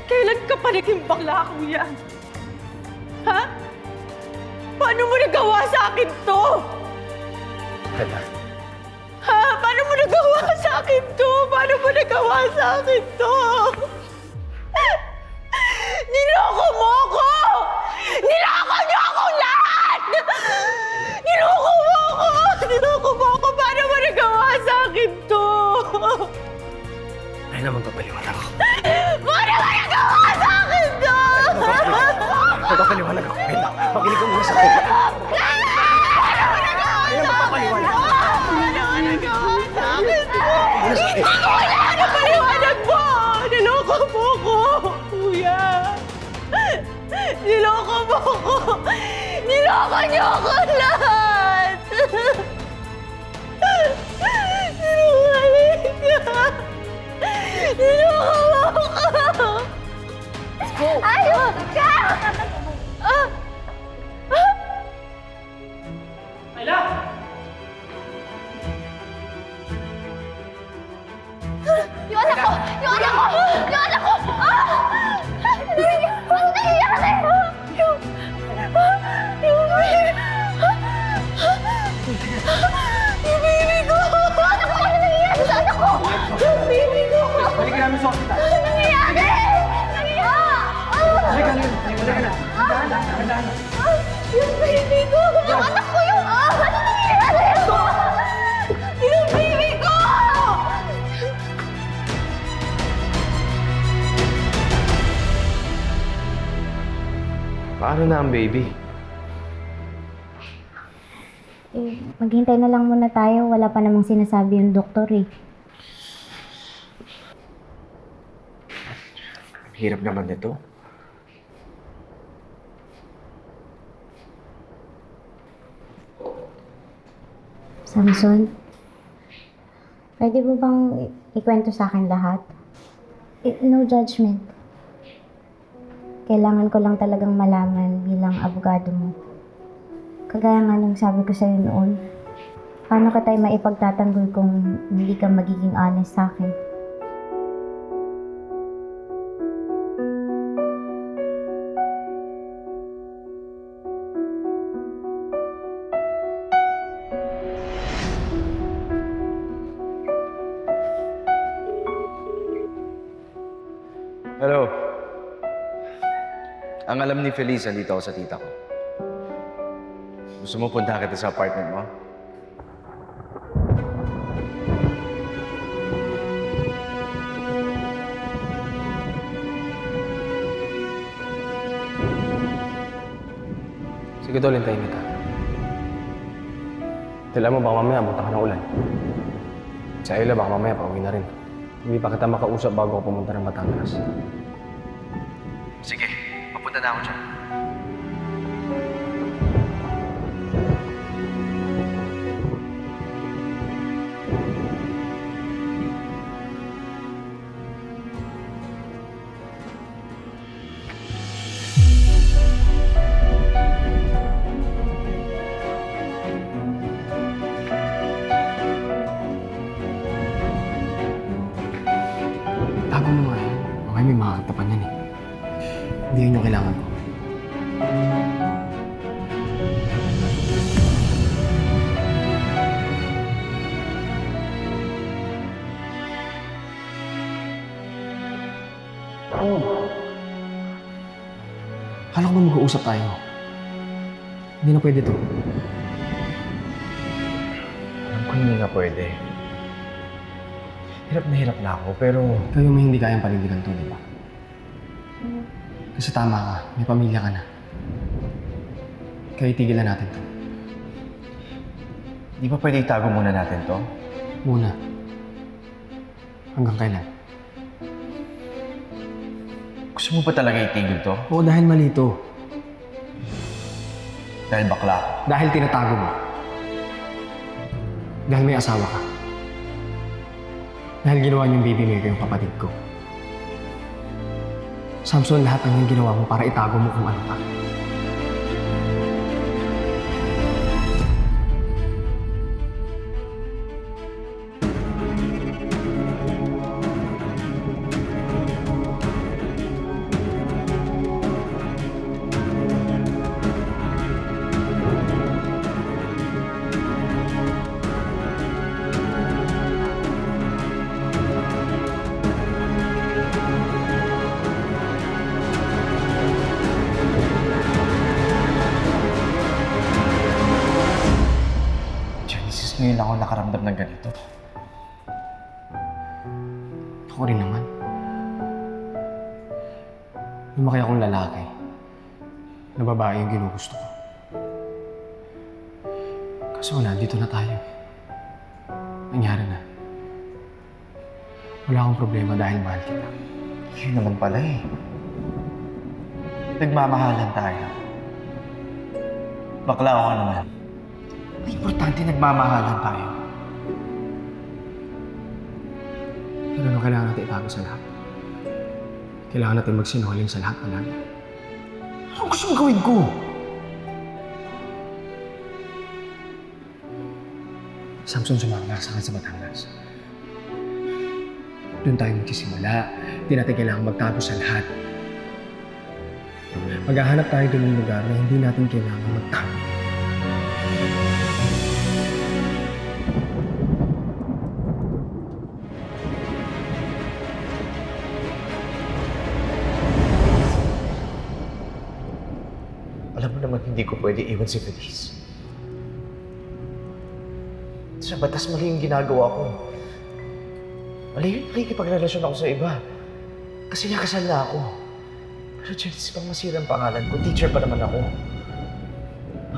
Kailan ka pa naging bakla, kuya? Ha? Paano mo nagawa sa akin to? Hala. Ha? Paano mo nagawa sa akin to? Paano mo nagawa sa akin to? Niloko mo ako! Niloko niyo akong lahat! Niloko mo ako! Niloko mo ako! Paano mo nagawa sa akin to? Ay naman papaliwanag ako. Paano mo nagawa sa akin to? Magpapaliwanag ako. Wait lang. Makinig ka muna sa akin. Paano mo nagawa sa akin to? Paano mo nagawa sa akin to? Ako wala na paliwanag mo! Niloko mo ko! Kuya! Niloko mo ko! Niloko niyo ako lahat! Sinungaling ka! Niloko mo ko! Ayos ka! Ayla! Yung anak ko! Yung anak ko! Yung anak ko! Ano nangyayari? Yung baby ko! Ano nangyayari sa anak ko? Yung baby ko! Balikan namin sa hospital. Ano nangyayari? Halika na. Dahan-dahan. Yung baby ko! Yung anak ko yung... Ano nangyayari? Yung baby ko! Paano na ang baby? Maghintay na lang muna tayo. Wala pa namang sinasabi yung doktor eh. Ang hirap naman nito. Samson, pwede mo bang ikwento sa akin lahat? No judgment. Kailangan ko lang talagang malaman bilang abogado mo. Kagaya nga nung sabi ko sa'yo noon, paano ka tayo maipagtatanggol kung hindi ka magiging honest sa akin? Hello. Ang alam ni Feliz, andito ako sa tita ko. Gusto mo punta kita sa apartment mo? Sige, Tol, hintayin kita. Tila mo, baka mamaya buta ka ng ulan. Si Ayla, baka mamaya pauwi na rin. Hindi pa kita makausap bago ako pumunta ng Batangas. Sige, papunta na ako dyan. Tago mo nga yun. Mamaya may makakatapan yan eh. Hindi yun yung kailangan ko. Kala ko ba mag-uusap tayo? Hindi na pwede to. Alam ko hindi nga pwede. Hirap na ako, pero... Kayo may hindi kayang panindigan to, di ba? Kasi tama ka, may pamilya ka na. Kaya itigilan natin to. Di ba pwede itago muna natin to? Muna. Hanggang kailan? Gusto Gusto mo ba talaga itigil to? Oo, dahil mali to. Dahil bakla. Dahil tinatago mo. Dahil may asawa ka. Dahil ginawa niyong baby maker yung kapatid ko. Samson, lahat ng yung ginawa mo para itago mo kung ano ka. Ngayon lang ako nakaramdam ng ganito. Ako rin naman. Lumaki akong lalaki na babae yung ginugusto ko. Kaso nandito na tayo. Nangyari na. Wala akong problema dahil mahal kita. Yun naman pala eh. Nagmamahalan tayo. Bakla ako naman. Importante nagmamahalan tayo. Pero ano kailangan natin itago sa lahat? Kailangan natin magsinungaling sa lahat palagi. Ano gusto mong gawin ko? Samson, sumama sa akin sa Batangas. Doon tayo magsisimula. Hindi natin kailangan magtago sa lahat. Maghahanap tayo doon ng lugar na hindi natin kailangan magtago. Alam mo naman hindi ko pwede iwan si Feliz. Sa batas mali yung ginagawa ko. Mali nakikipagrelasyon ako sa iba. Kasi nakasal na ako. Pero Janice, pang masira ang pangalan ko. Teacher pa naman ako.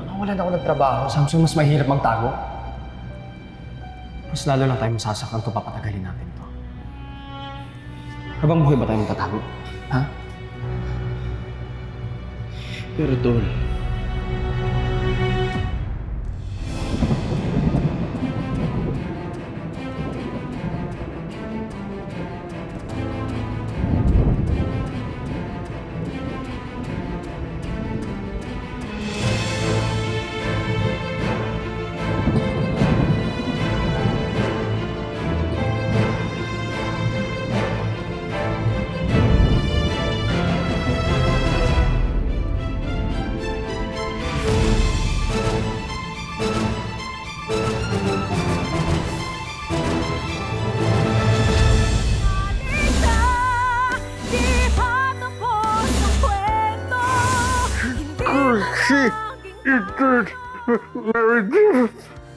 Mawalan ako ng trabaho. Samson, mas mahirap magtago. Mas lalo lang tayo masasaktan kung papatagalin natin to. Habang buhay ba tayo magtatago? Ha? Pero Tol,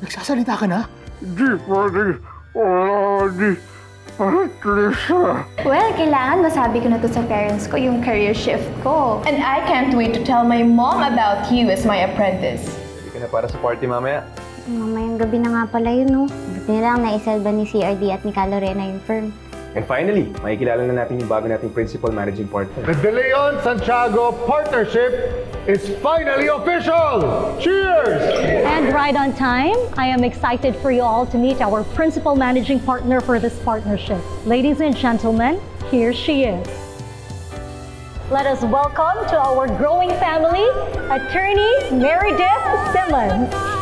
nagsasalita ka na? Well, kailangan masabi ko na to sa parents ko yung career shift ko. And I can't wait to tell my mom about you as my apprentice. Hindi ka na para sa party mamaya. Mamayang gabi na nga pala yun, no? Buti na lang naisalba ni CRD at ni Calorena yung firm. And finally, makikilala na natin yung bago nating principal managing partner. The De Leon Santiago partnership is finally official! Cheers! And right on time, I am excited for you all to meet our principal managing partner for this partnership. Ladies and gentlemen, here she is. Let us welcome to our growing family, Attorney Meredith Simmons.